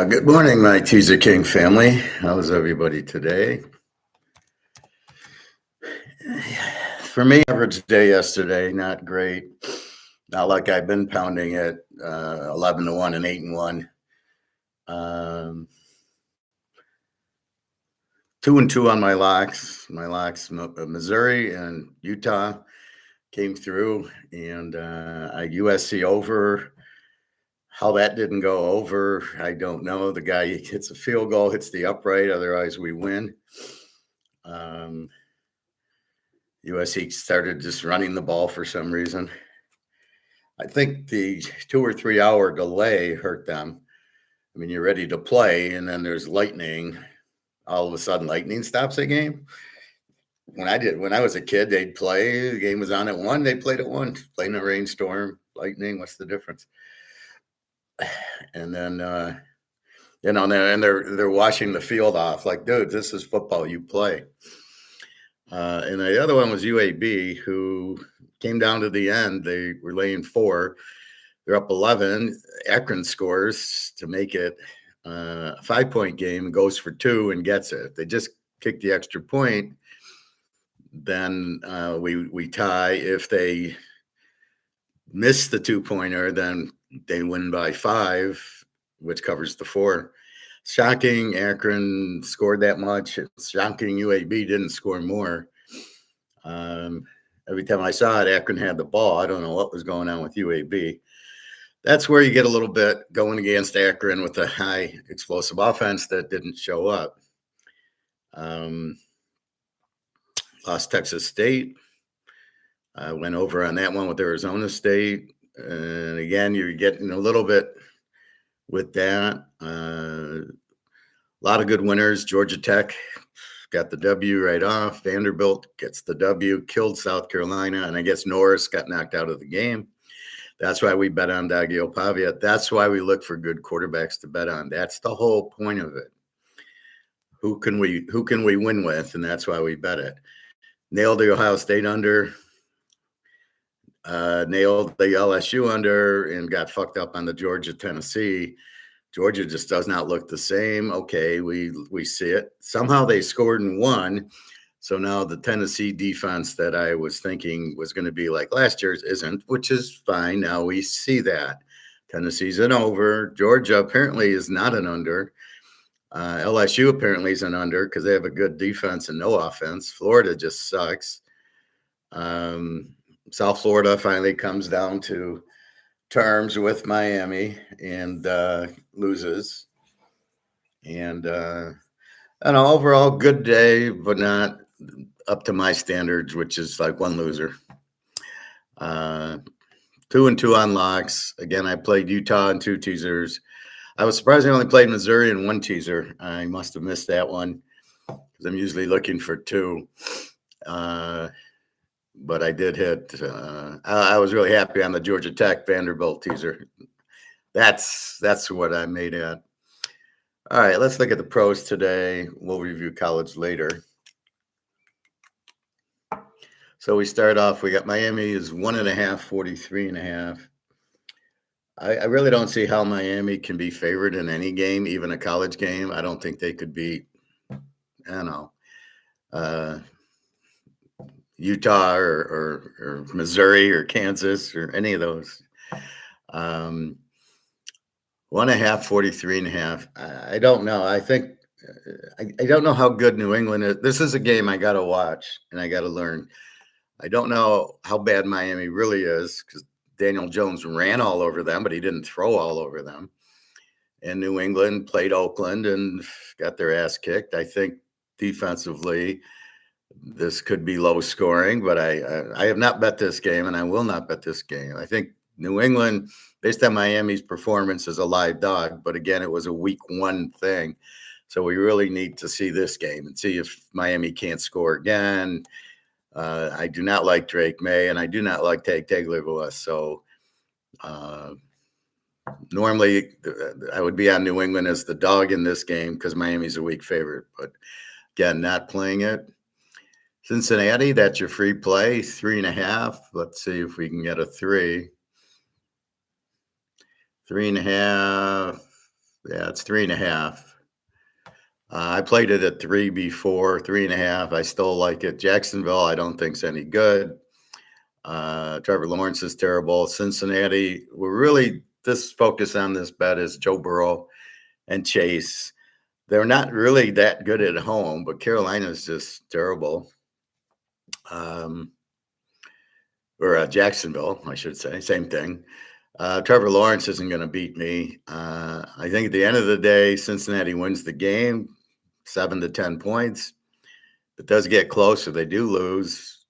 Good morning, my Teaser King family. How's everybody today? For me, average day yesterday, not great. Not like I've been pounding it 11-1 and 8-1. 2-2 on my locks. Missouri and Utah came through, and USC over. How that didn't go over, I don't know. The guy hits a field goal, hits the upright. Otherwise, we win. USC started just running the ball for some reason. I think the 2 or 3 hour delay hurt them. I mean, you're ready to play, and then there's lightning. All of a sudden, lightning stops a game. When I was a kid, they'd play. The game was on at 1. They played at 1. Playing a rainstorm, lightning. What's the difference? And then, and they're washing the field off. Like, dude, this is football. You play. And the other one was UAB, who came down to the end. They were laying 4. They're up 11. Akron scores to make it a 5-point game, goes for 2 and gets it. If they just kick the extra point, then we tie. If they miss the 2-pointer, then they win by 5, which covers the 4. Shocking Akron scored that much. It's shocking UAB didn't score more. Every time I saw it, Akron had the ball. I don't know what was going on with UAB. That's where you get a little bit going against Akron with a high explosive offense that didn't show up. Lost Texas State. Went over on that one with Arizona State. And again, you're getting a little bit with that. A lot of good winners. Georgia Tech got the W right off. Vanderbilt gets the W, killed South Carolina. And I guess Norris got knocked out of the game. That's why we bet on Dagiopavia. That's why we look for good quarterbacks to bet on. That's the whole point of it. Who can we win with? And that's why we bet it. Nailed the Ohio State under. Nailed the LSU under and got fucked up on the Georgia-Tennessee. Georgia just does not look the same. Okay, we see it. Somehow they scored and won. So now the Tennessee defense that I was thinking was going to be like last year's isn't, which is fine. Now we see that. Tennessee's an over. Georgia apparently is not an under. LSU apparently is an under because they have a good defense and no offense. Florida just sucks. South Florida finally comes down to terms with Miami and loses. And an overall good day, but not up to my standards, which is like one loser. 2-2 on locks. Again, I played Utah in 2 teasers. I was surprised I only played Missouri in 1 teaser. I must have missed that one because I'm usually looking for 2. But I did hit. I was really happy on the Georgia Tech Vanderbilt teaser. That's what I made at. All right, let's look at the pros today. We'll review college later. So we start off. We got Miami is 1.5, 43.5. I really don't see how Miami can be favored in any game, even a college game. I don't think they could beat. I don't know. Utah or Missouri or Kansas or any of those. 1.5, 43.5. I don't know. I think I don't know how good New England is. This is a game I got to watch and I got to learn. I don't know how bad Miami really is because Daniel Jones ran all over them, but he didn't throw all over them. And New England played Oakland and got their ass kicked. I think defensively, this could be low scoring, but I have not bet this game, and I will not bet this game. I think New England, based on Miami's performance, is a live dog. But again, it was a week 1 thing. So we really need to see this game and see if Miami can't score again. I do not like Drake May, and I do not like Tagovailoa. So normally I would be on New England as the dog in this game because Miami's a weak favorite. But again, not playing it. Cincinnati, that's your free play, 3.5. Let's see if we can get a 3. 3.5. Yeah, it's 3.5. I played it at 3 before, 3.5. I still like it. Jacksonville, I don't think's any good. Trevor Lawrence is terrible. Cincinnati, we're really this focus on this bet is Joe Burrow and Chase. They're not really that good at home, but Carolina's just terrible. Um, or Jacksonville, I should say, same thing. Trevor Lawrence isn't going to beat me. I think at the end of the day, Cincinnati wins the game, 7 to 10 points. If it does get closer, they do lose.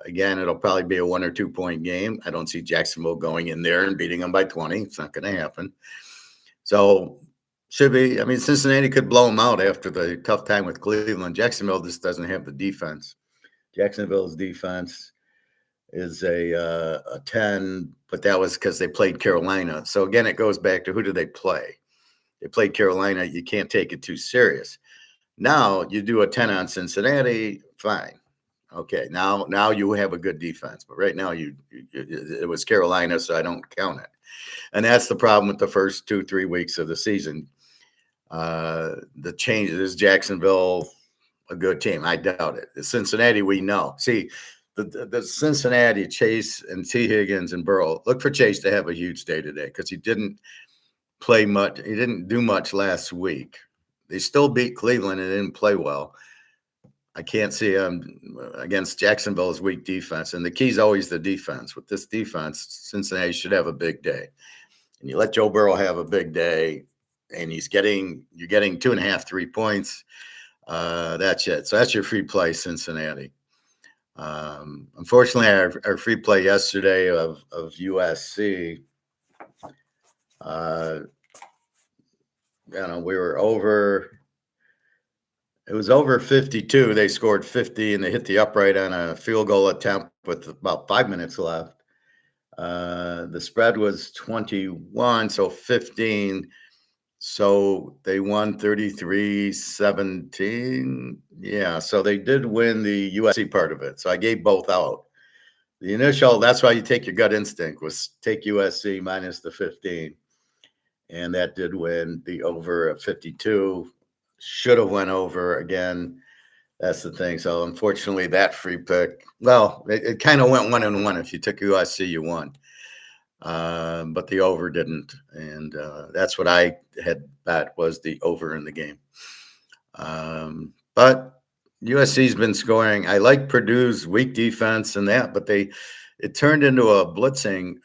Again, it'll probably be a 1 or 2 point game. I don't see Jacksonville going in there and beating them by 20. It's not going to happen. So should be. I mean, Cincinnati could blow them out after the tough time with Cleveland. Jacksonville just doesn't have the defense. Jacksonville's defense is a 10, but that was because they played Carolina. So again, it goes back to who do they play? They played Carolina. You can't take it too serious. Now you do a 10 on Cincinnati, fine. Okay, now you have a good defense, but right now it was Carolina, so I don't count it. And that's the problem with the first 2-3 weeks of the season. The changes is Jacksonville a good team? I doubt it. The Cincinnati, we know. See, the Cincinnati, Chase and T. Higgins and Burrow. Look for Chase to have a huge day today because he didn't play much. He didn't do much last week. They still beat Cleveland and didn't play well. I can't see him against Jacksonville's weak defense. And the key is always the defense. With this defense, Cincinnati should have a big day. And you let Joe Burrow have a big day, and you're getting 2.5, 3 points. That's it. So that's your free play, Cincinnati. Unfortunately, our free play yesterday of USC, we were over. It was over 52. They scored 50, and they hit the upright on a field goal attempt with about 5 minutes left. The spread was 21, so 15. So they won 33-17. Yeah, so they did win the USC part of it. So I gave both out. The initial, that's why you take your gut instinct, was take USC minus the 15. And that did win the over at 52. Should have went over again. That's the thing. So unfortunately, that free pick, well, it kind of went 1-1. If you took USC, you won. But the over didn't. And that's what I had bet was the over in the game. But USC's been scoring. I like Purdue's weak defense and that, but it turned into a blitzing.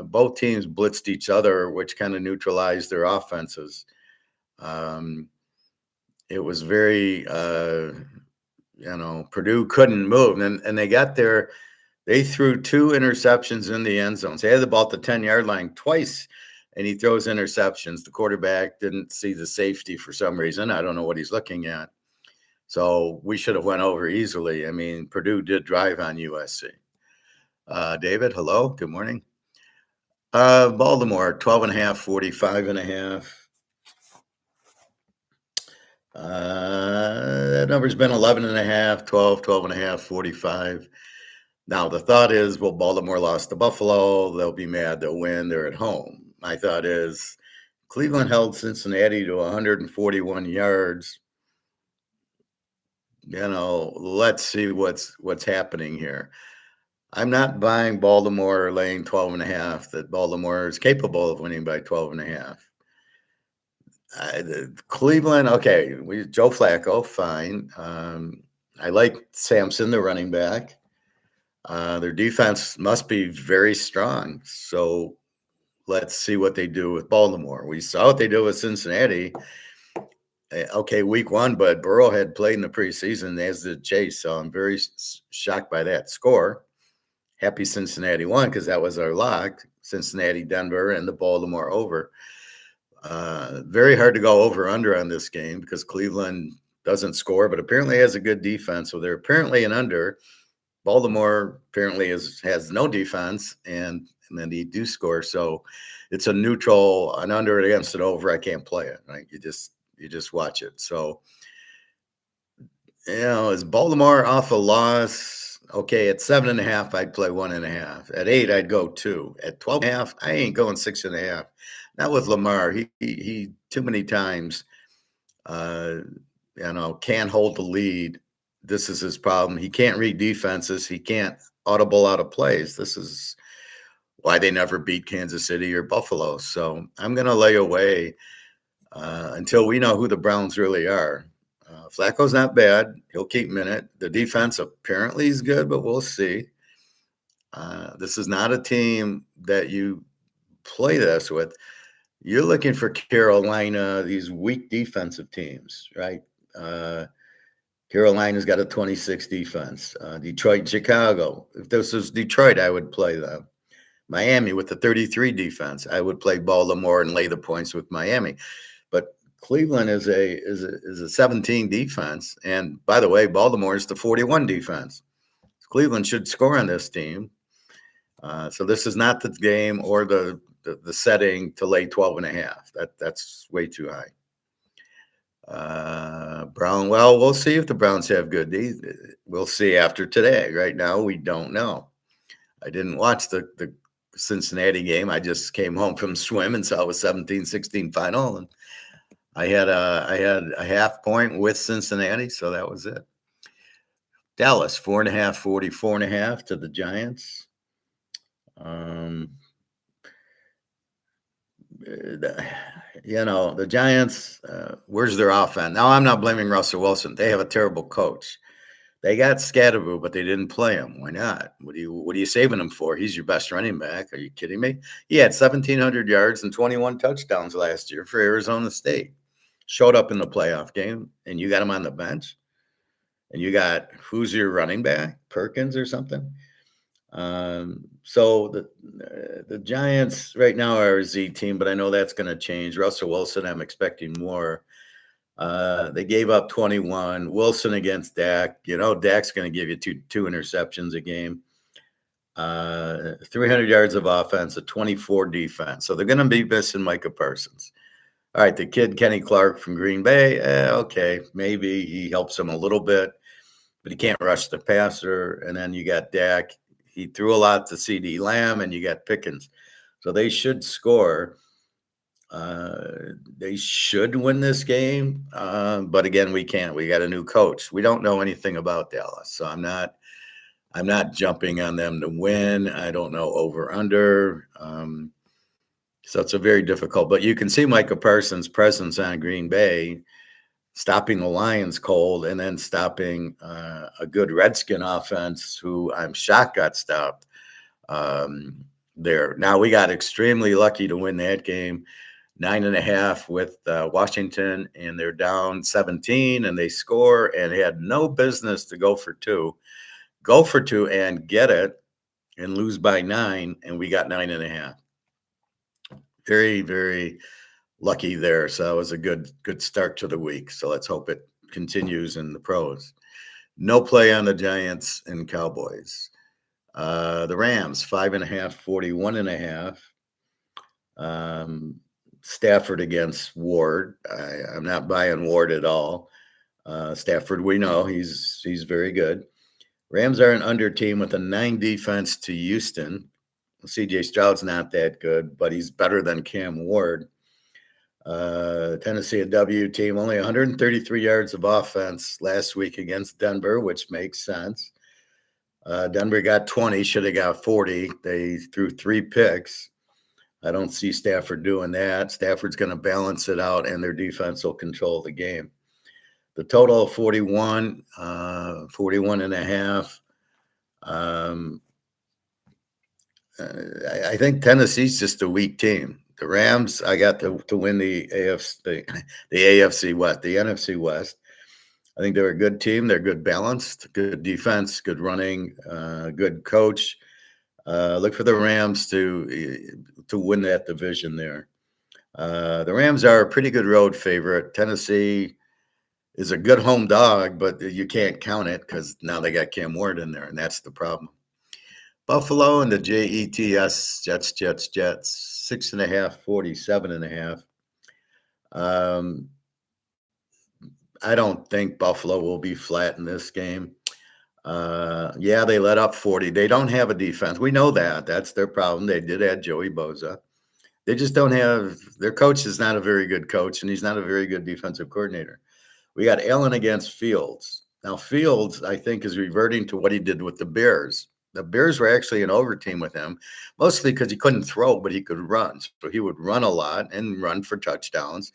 Both teams blitzed each other, which kind of neutralized their offenses. It was very, Purdue couldn't move. And they got there. They threw 2 interceptions in the end zone. They had the ball at the 10-yard line twice, and he throws interceptions. The quarterback didn't see the safety for some reason. I don't know what he's looking at. So we should have went over easily. I mean, Purdue did drive on USC. David, hello. Good morning. Baltimore, 12.5, 45.5. That number's been 11.5, 12, 12.5, 45. Now, the thought is, well, Baltimore lost to Buffalo. They'll be mad. They'll win. They're at home. My thought is Cleveland held Cincinnati to 141 yards. Let's see what's happening here. I'm not buying Baltimore laying 12.5, that Baltimore is capable of winning by 12.5. Cleveland, okay, Joe Flacco, fine. I like Sampson, the running back. Their defense must be very strong. So let's see what they do with Baltimore. We saw what they do with Cincinnati. Okay, week 1, but Burrow had played in the preseason, as did Chase. So I'm very shocked by that score. Happy Cincinnati won because that was our lock. Cincinnati, Denver, and the Baltimore over. Very hard to go over under on this game because Cleveland doesn't score, but apparently has a good defense. So they're apparently an under. Baltimore apparently has no defense, and then they do score. So it's a neutral, an under against an over. I can't play it. Right? You just watch it. So is Baltimore off a loss? Okay, at 7.5, I'd play 1.5. At 8, I'd go 2. At 12.5, I ain't going 6.5. not with Lamar. He too many times, uh, can't hold the lead. This is his problem. He can't read defenses. He can't audible out of plays. This is why they never beat Kansas City or Buffalo. So I'm going to lay away until we know who the Browns really are. Flacco's not bad. He'll keep minute. The defense apparently is good, but we'll see. This is not a team that you play this with. You're looking for Carolina, these weak defensive teams, right? Carolina's got a 26 defense. Detroit, Chicago. If this was Detroit, I would play them. Miami with the 33 defense. I would play Baltimore and lay the points with Miami. But Cleveland is a 17 defense. And by the way, Baltimore is the 41 defense. Cleveland should score on this team. So this is not the game or the setting to lay 12.5. That's way too high. Well, we'll see if the Browns have good. We'll see after today. Right now, we don't know. I didn't watch the Cincinnati game. I just came home from swim and saw it was 17-16 final, and I had a half point with Cincinnati, so that was it. Dallas 4.5, 44.5 to the Giants. The Giants, where's their offense? Now, I'm not blaming Russell Wilson. They have a terrible coach. They got Scatterboo, but they didn't play him. Why not? What are you saving him for? He's your best running back. Are you kidding me? He had 1,700 yards and 21 touchdowns last year for Arizona State. Showed up in the playoff game, and you got him on the bench. And you got, who's your running back? Perkins or something? So the Giants right now are a Z team, but I know that's going to change. Russell Wilson, I'm expecting more. They gave up 21. Wilson against Dak. Dak's going to give you two interceptions a game. 300 yards of offense, a 24 defense. So they're going to be missing Micah Parsons. All right, the kid Kenny Clark from Green Bay. Okay, maybe he helps him a little bit, but he can't rush the passer. And then you got Dak. He threw a lot to CD Lamb, and you got Pickens. So they should score. They should win this game. But again, we can't. We got a new coach. We don't know anything about Dallas. So I'm not jumping on them to win. I don't know over under. So it's a very difficult. But you can see Micah Parsons' presence on Green Bay, stopping the Lions cold, and then stopping a good Redskin offense who I'm shocked got stopped there. Now, we got extremely lucky to win that game, 9.5 with Washington, and they're down 17, and they score and had no business to go for two and get it and lose by 9, and we got 9.5. Very, very lucky there. So that was a good start to the week. So let's hope it continues in the pros. No play on the Giants and Cowboys. The Rams, 5.5, 41.5. Stafford against Ward. I'm not buying Ward at all. Stafford, we know he's very good. Rams are an under team with a 9 defense to Houston. CJ Stroud's not that good, but he's better than Cam Ward. Tennessee, a W team, only 133 yards of offense last week against Denver, which makes sense. Denver got 20, should have got 40. They threw 3 picks. I don't see Stafford doing that. Stafford's going to balance it out, and their defense will control the game. The total of 41, 41.5. I think Tennessee's just a weak team. The Rams, I got to win the AFC West, the NFC West. I think they're a good team. They're good balanced, good defense, good running, good coach. Look for the Rams to win that division there. The Rams are a pretty good road favorite. Tennessee is a good home dog, but you can't count it because now they got Cam Ward in there, and that's the problem. Buffalo and the Jets, Jets, 6.5, 47.5. I don't think Buffalo will be flat in this game. They let up 40. They don't have a defense. We know that. That's their problem. They did add Joey Bosa. They just don't have their coach is not a very good coach, and he's not a very good defensive coordinator. We got Allen against Fields. Now, Fields, I think, is reverting to what he did with the Bears. The Bears were actually an overteam with him, mostly because he couldn't throw, but he could run. So he would run a lot and run for touchdowns.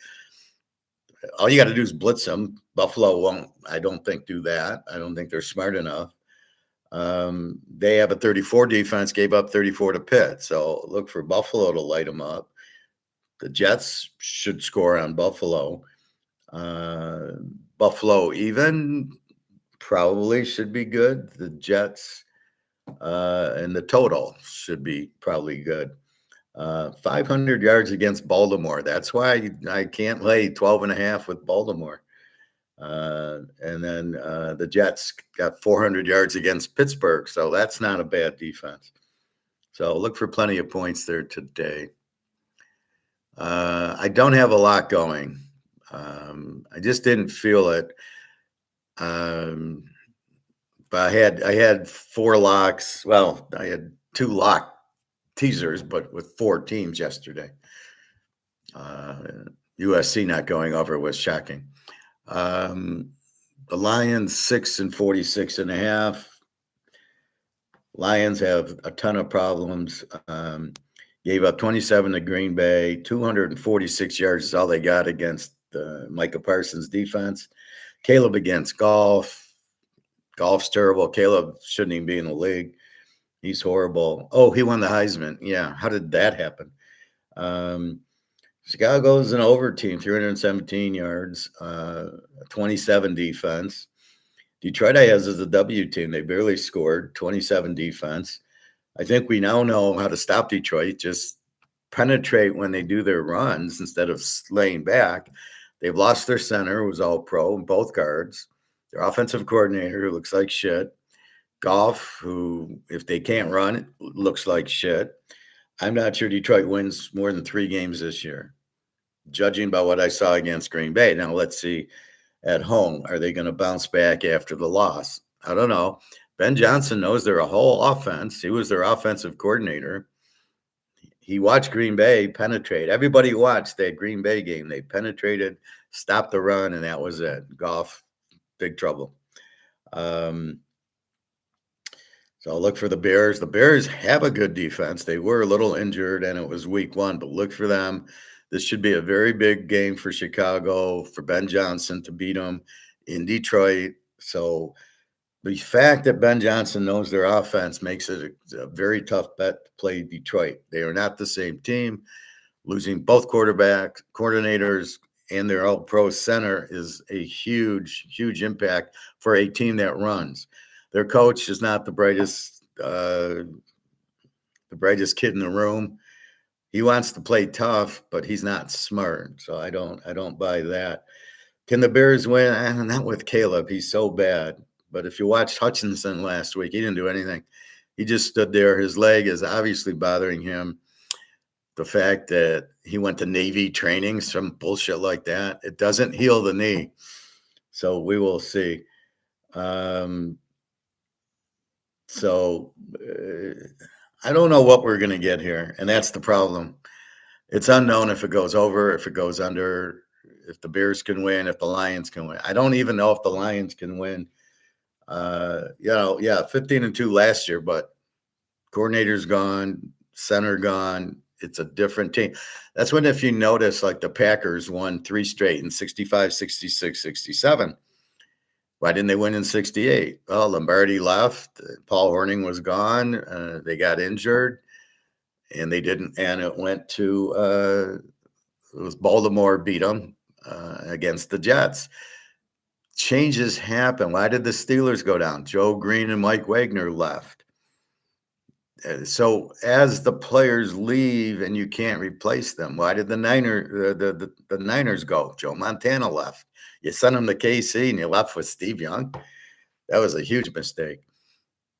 All you got to do is blitz them. Buffalo won't, I don't think, do that. I don't think they're smart enough. They have a 34 defense, gave up 34 to Pitt. So look for Buffalo to light them up. The Jets should score on Buffalo. Buffalo even probably should be good. The Jets and the total should be probably good. 500 yards against Baltimore. That's why I can't lay 12.5 with Baltimore. And then the Jets got 400 yards against Pittsburgh. So that's not a bad defense. So look for plenty of points there today. I don't have a lot going. I just didn't feel it. But I had 4 locks. Well, I had 2 lock teasers, but with 4 teams yesterday. USC not going over was shocking. The Lions 6-46.5. Lions have a ton of problems. Gave up 27 to Green Bay. 246 yards is all they got against Micah Parsons' defense. Caleb against Golf. Golf's terrible. Caleb shouldn't even be in the league. He's horrible. Oh, he won the Heisman. Yeah. How did that happen? Chicago's an over team, 317 yards, 27 defense. Detroit I has as a W team. They barely scored, 27 defense. I think we now know how to stop Detroit. Just penetrate when they do their runs instead of laying back. They've lost their center, who was all pro, both guards. Their offensive coordinator, who looks like shit. Goff, who, if they can't run, it looks like shit. I'm not sure Detroit wins more than 3 games this year, judging by what I saw against Green Bay. Now, let's see at home. Are they going to bounce back after the loss? I don't know. Ben Johnson knows their whole offense. He was their offensive coordinator. He watched Green Bay penetrate. Everybody watched that Green Bay game. They penetrated, stopped the run, and that was it. Goff, big trouble. So look for the Bears. The Bears have a good defense. They were a little injured, and it was week 1, but look for them. This should be a very big game for Chicago, for Ben Johnson to beat them in Detroit. So the fact that Ben Johnson knows their offense makes it a very tough bet to play Detroit. They are not the same team. Losing both coordinators, and their all-pro center is a huge, huge impact for a team that runs. Their coach is not the brightest kid in the room. He wants to play tough, but he's not smart. So I don't buy that. Can the Bears win? Not with Caleb. He's so bad. But if you watched Hutchinson last week, he didn't do anything. He just stood there. His leg is obviously bothering him. The fact that he went to Navy training, some bullshit like that, it doesn't heal the knee. So we will see. I don't know what we're going to get here, and that's the problem. It's unknown if it goes over, if it goes under, if the Bears can win, if the Lions can win. I don't even know if the Lions can win. 15-2 last year, but coordinator's gone, center gone. It's a different team. That's when, if you notice, like the Packers won 3 straight in 65, 66, 67. Why didn't they win in 68? Well, Lombardi left. Paul Hornung was gone. They got injured, and they didn't. And it went to it was Baltimore beat them against the Jets. Changes happen. Why did the Steelers go down? Joe Green and Mike Wagner left. So as the players leave and you can't replace them, why did the Niners go? Joe Montana left. You sent him to KC and you left with Steve Young. That was a huge mistake.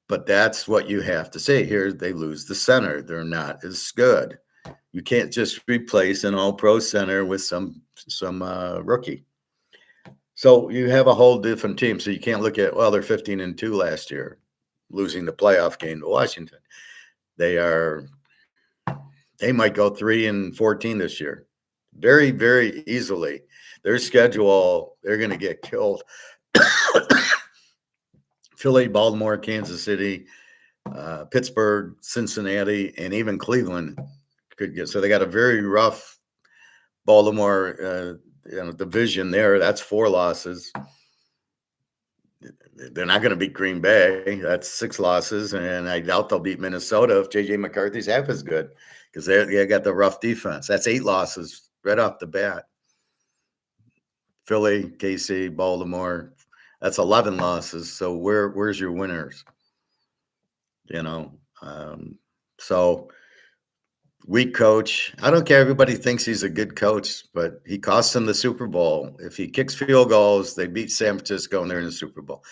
But that's what you have to say. Here they lose the center. They're not as good. You can't just replace an all-pro center with some rookie. So you have a whole different team. So you can't look at, well, they're 15-2 last year, losing the playoff game to Washington. They are They might go 3-14 this year. Very, very easily. Their schedule, they're going to get killed. Philly, Baltimore, Kansas City, Pittsburgh, Cincinnati, and even Cleveland could get. So they got a very rough Baltimore division there. That's 4 losses. They're not going to beat Green Bay. That's 6 losses, and I doubt they'll beat Minnesota if J.J. McCarthy's half as good because they got the rough defense. That's 8 losses right off the bat. Philly, KC, Baltimore, that's 11 losses. So where's your winners? So weak coach. I don't care. Everybody thinks he's a good coach, but he cost them the Super Bowl. If he kicks field goals, they beat San Francisco and they're in the Super Bowl.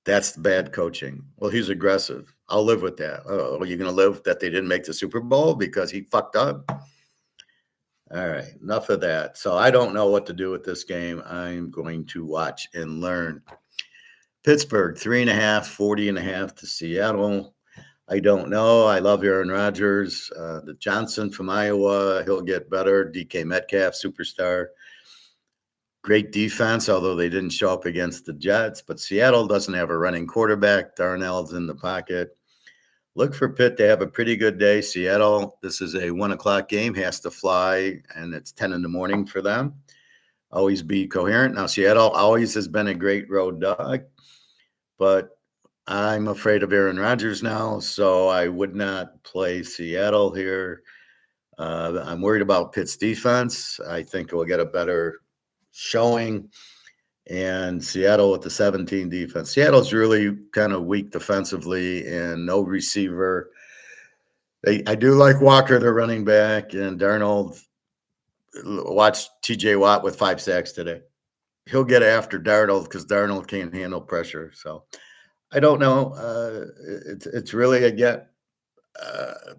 That's bad coaching. Well, he's aggressive. I'll live with that. Oh, are you going to live that they didn't make the Super Bowl because he fucked up? All right, enough of that. So I don't know what to do with this game. I'm going to watch and learn. Pittsburgh, 3.5, 40.5 to Seattle. I don't know. I love Aaron Rodgers. The Johnson from Iowa, he'll get better. DK Metcalf, superstar. Great defense, although they didn't show up against the Jets. But Seattle doesn't have a running quarterback. Darnold's in the pocket. Look for Pitt to have a pretty good day. Seattle, this is a 1 o'clock game, has to fly, and it's 10 in the morning for them. Always be coherent. Now, Seattle always has been a great road dog, but I'm afraid of Aaron Rodgers now, so I would not play Seattle here. I'm worried about Pitt's defense. I think we'll get a better showing. And Seattle with the 17 defense. Seattle's really kind of weak defensively and no receiver. I do like Walker, their running back, and Darnold. Watch TJ Watt with 5 sacks today. He'll get after Darnold because Darnold can't handle pressure. So I don't know. It's really a get.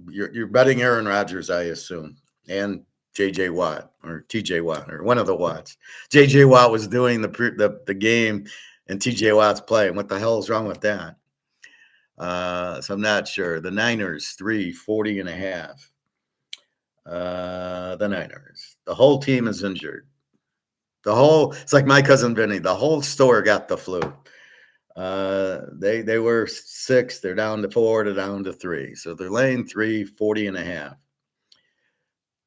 You're betting Aaron Rodgers, I assume, and J.J. Watt or T.J. Watt or one of the Watts. J.J. Watt was doing the game, and T.J. Watt's playing. What the hell is wrong with that? So I'm not sure. The Niners, 40.5. The Niners. The whole team is injured. It's like my cousin Vinny. The whole store got the flu. They were 6. They're down to 4. They're down to 3. So they're laying 40.5.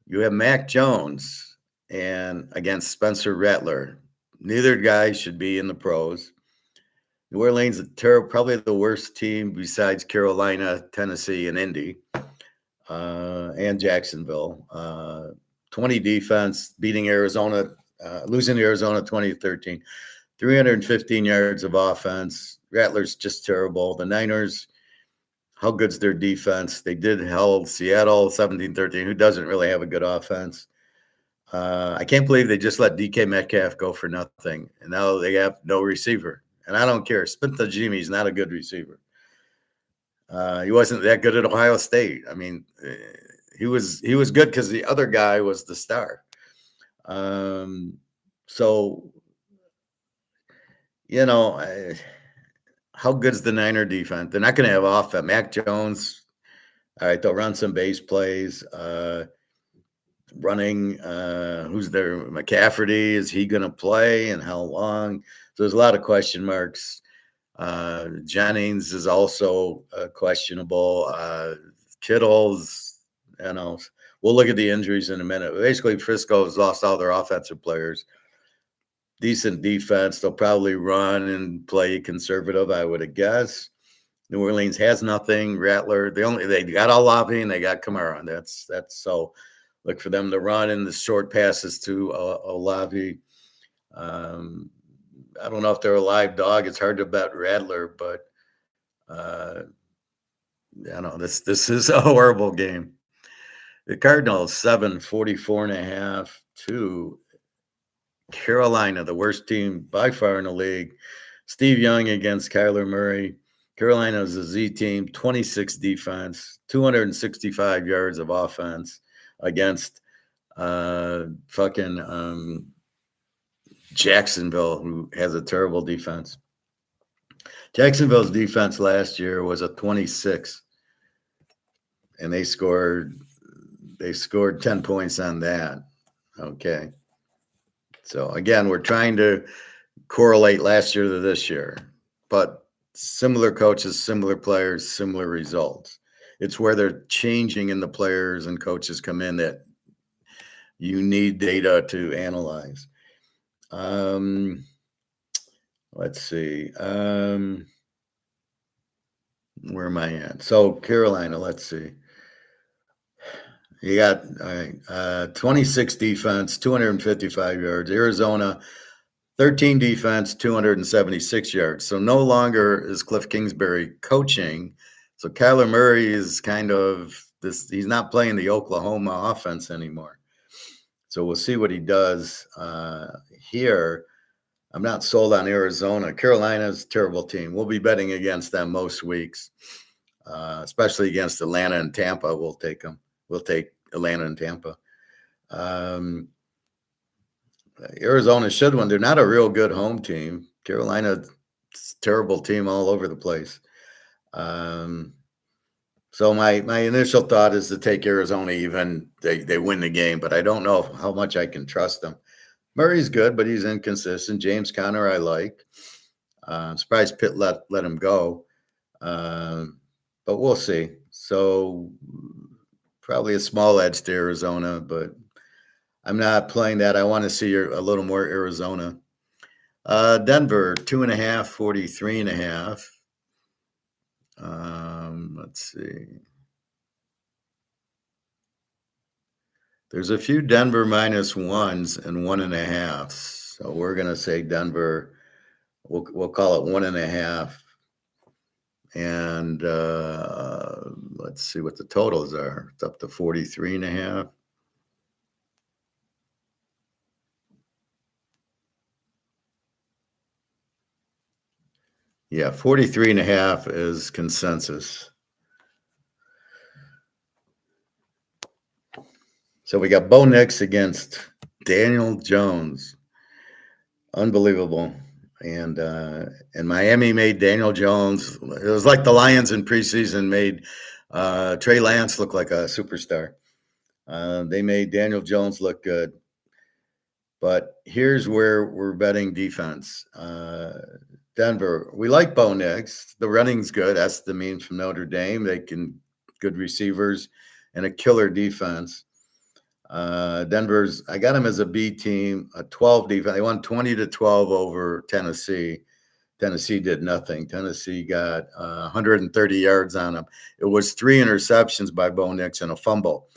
You have Mac Jones and against Spencer Rattler. Neither guy should be in the pros. New Orleans is probably the worst team besides Carolina, Tennessee, and Indy, and Jacksonville. 20 defense, beating Arizona, losing to Arizona 2013. 315 yards of offense. Rattler's just terrible. The Niners, how good's their defense? They did held Seattle 17-13, who doesn't really have a good offense. I can't believe they just let DK Metcalf go for nothing. And now they have no receiver. And I don't care. Spinta Jimmy's not a good receiver. He wasn't that good at Ohio State. I mean, he was good because the other guy was the star. So, how good's the Niner defense? They're not going to have offense. Mac Jones, all right, they'll run some base plays. Running, who's there? McCafferty, is he going to play and how long? So there's a lot of question marks. Jennings is also questionable. Kittle's, we'll look at the injuries in a minute. Basically, Frisco's lost all their offensive players. Decent defense. They'll probably run and play conservative, I would guess. New Orleans has nothing. Rattler, they got Olave and they got Kamara. That's so. Look for them to run in the short passes to Olave. I don't know if they're a live dog. It's hard to bet Rattler, but this is a horrible game. The Cardinals 44.5 to Carolina, the worst team by far in the league. Steve Young against Kyler Murray. Carolina is a Z team, 26 defense, 265 yards of offense against Jacksonville, who has a terrible defense. Jacksonville's defense last year was a 26, and they They scored 10 points on that. Okay. So again, we're trying to correlate last year to this year, but similar coaches, similar players, similar results. It's where they're changing in the players and coaches come in that you need data to analyze. Let's see. Where am I at? So Carolina, let's see. You got 26 defense, 255 yards. Arizona, 13 defense, 276 yards. So no longer is Cliff Kingsbury coaching. So Kyler Murray is kind of this. He's not playing the Oklahoma offense anymore. So we'll see what he does here. I'm not sold on Arizona. Carolina's a terrible team. We'll be betting against them most weeks, especially against Atlanta and Tampa. We'll take them. We'll take Atlanta and Tampa. Arizona should win. They're not a real good home team. Carolina's a terrible team all over the place. So my initial thought is to take Arizona even. They win the game, but I don't know how much I can trust them. Murray's good, but he's inconsistent. James Conner I like. I'm surprised Pitt let him go. But we'll see. So probably a small edge to Arizona, but I'm not playing that. I want to see a little more Arizona. Denver, 2.5, 43.5. Let's see. There's a few Denver -1s and 1.5. So we're going to say Denver. We'll call it 1.5. And let's see what the totals are. It's up to 43.5. Yeah, 43.5 is consensus. So we got Bo Nix against Daniel Jones. Unbelievable. And Miami made Daniel Jones. It was like the Lions in preseason made Trey Lance look like a superstar. They made Daniel Jones look good. But here's where we're betting defense. Denver, we like Bo Nix. The running's good. That's the means from Notre Dame. They can good receivers and a killer defense. Denver's, I got them as a B team, a 12 defense. They won 20-12 over Tennessee. Tennessee did nothing. Tennessee got 130 yards on them. It was 3 interceptions by Bo Nix and a fumble.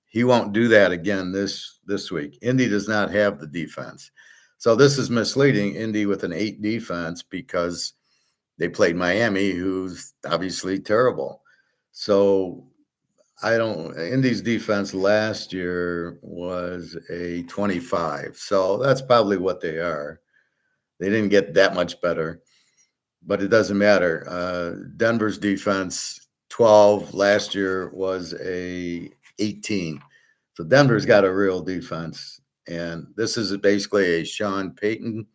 He won't do that again this week. Indy does not have the defense. So this is misleading. Indy with an 8 defense because they played Miami, who's obviously terrible. So Indy's defense last year was a 25. So that's probably what they are. They didn't get that much better, but it doesn't matter. Denver's defense, 12 last year was a 18. So Denver's got a real defense. And this is basically a Sean Payton.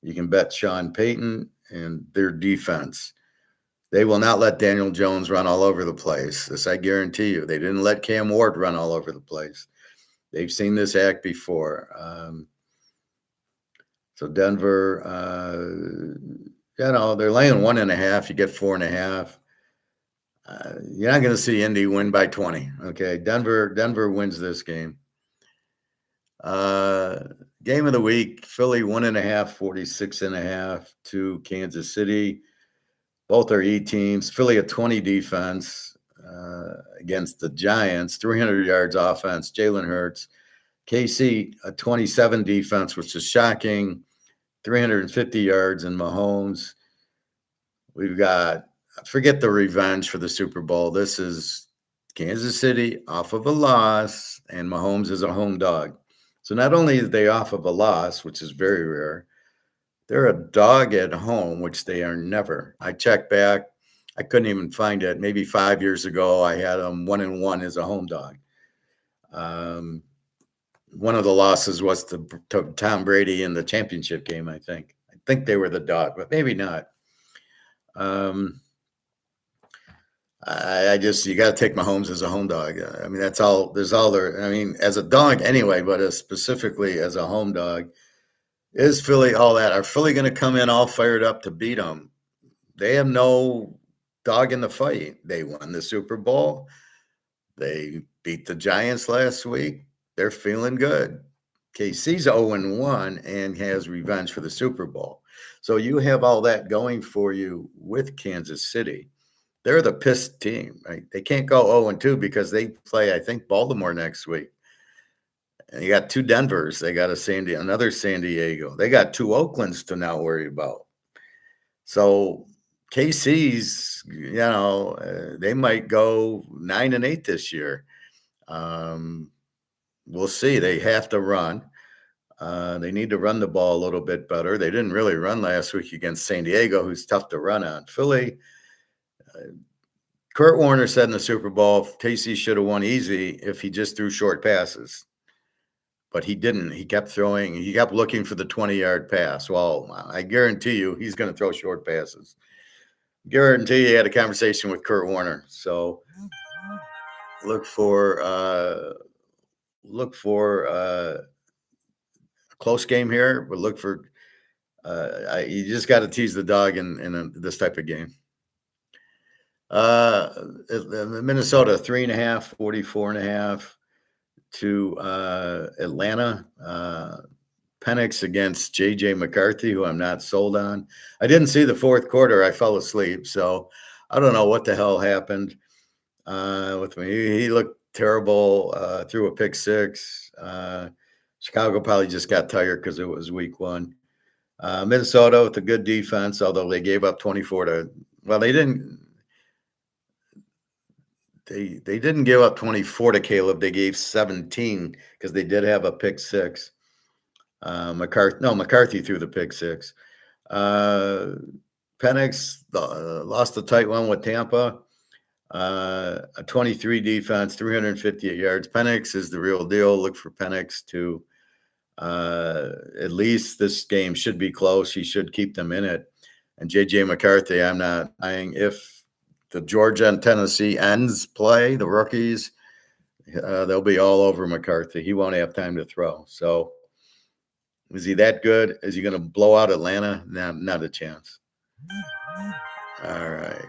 You can bet Sean Payton and their defense. They will not let Daniel Jones run all over the place. This I guarantee you. They didn't let Cam Ward run all over the place. They've seen this act before. So Denver, they're laying 1.5. You get 4.5. You're not going to see Indy win by 20. Okay, Denver wins this game. Game of the week: Philly 1.5, 46.5 to Kansas City. Both are E teams. Philly a 20 defense against the Giants, 300 yards offense. Jalen Hurts. KC a 27 defense, which is shocking. 350 yards in Mahomes. We've got, forget the revenge for the Super Bowl. This is Kansas City off of a loss, and Mahomes is a home dog. So not only are they off of a loss, which is very rare, they're a dog at home, which they are never. I checked back. I couldn't even find it. Maybe 5 years ago, I had them 1-1 as a home dog. One of the losses was to Tom Brady in the championship game, I think. I think they were the dog, but maybe not. I just you got to take Mahomes as a home dog. I mean, that's all. There's all there. I mean, as a dog anyway, but as specifically as a home dog, is Philly all that? Are Philly going to come in all fired up to beat them? They have no dog in the fight. They won the Super Bowl. They beat the Giants last week. They're feeling good. KC's 0-1 and has revenge for the Super Bowl. So you have all that going for you with Kansas City. They're the pissed team, right? They can't go 0-2 because they play, I think, Baltimore next week. And you got two Denvers. They got another San Diego. They got two Oaklands to now worry about. So KC's, they might go 9-8 this year. We'll see. They have to run. They need to run the ball a little bit better. They didn't really run last week against San Diego, who's tough to run on. Philly, Kurt Warner said in the Super Bowl, KC should have won easy if he just threw short passes. But he didn't. He kept throwing. He kept looking for the 20-yard pass. Well, I guarantee you he's going to throw short passes. Guarantee you had a conversation with Kurt Warner. So look for a close game here, but look for you just got to tease the dog in this type of game. Minnesota 3.5, 44.5 to Atlanta. Penix against J.J. McCarthy, who I'm not sold on. I didn't see the fourth quarter. I fell asleep, so I don't know what the hell happened with me. He looked terrible, threw a pick six. Chicago probably just got tired because it was week one. Minnesota with a good defense, although they gave up 24 to – well, they didn't give up 24 to Caleb. They gave 17 because they did have a pick six. McCarthy threw the pick six. Penix lost a tight one with Tampa. A 23 defense, 358 yards. Penix is the real deal. Look for Penix to at least this game should be close. He should keep them in it. And J.J. McCarthy, I'm not buying. If the Georgia and Tennessee ends play, the rookies, they'll be all over McCarthy. He won't have time to throw. So is he that good? Is he going to blow out Atlanta? Not a chance. All right.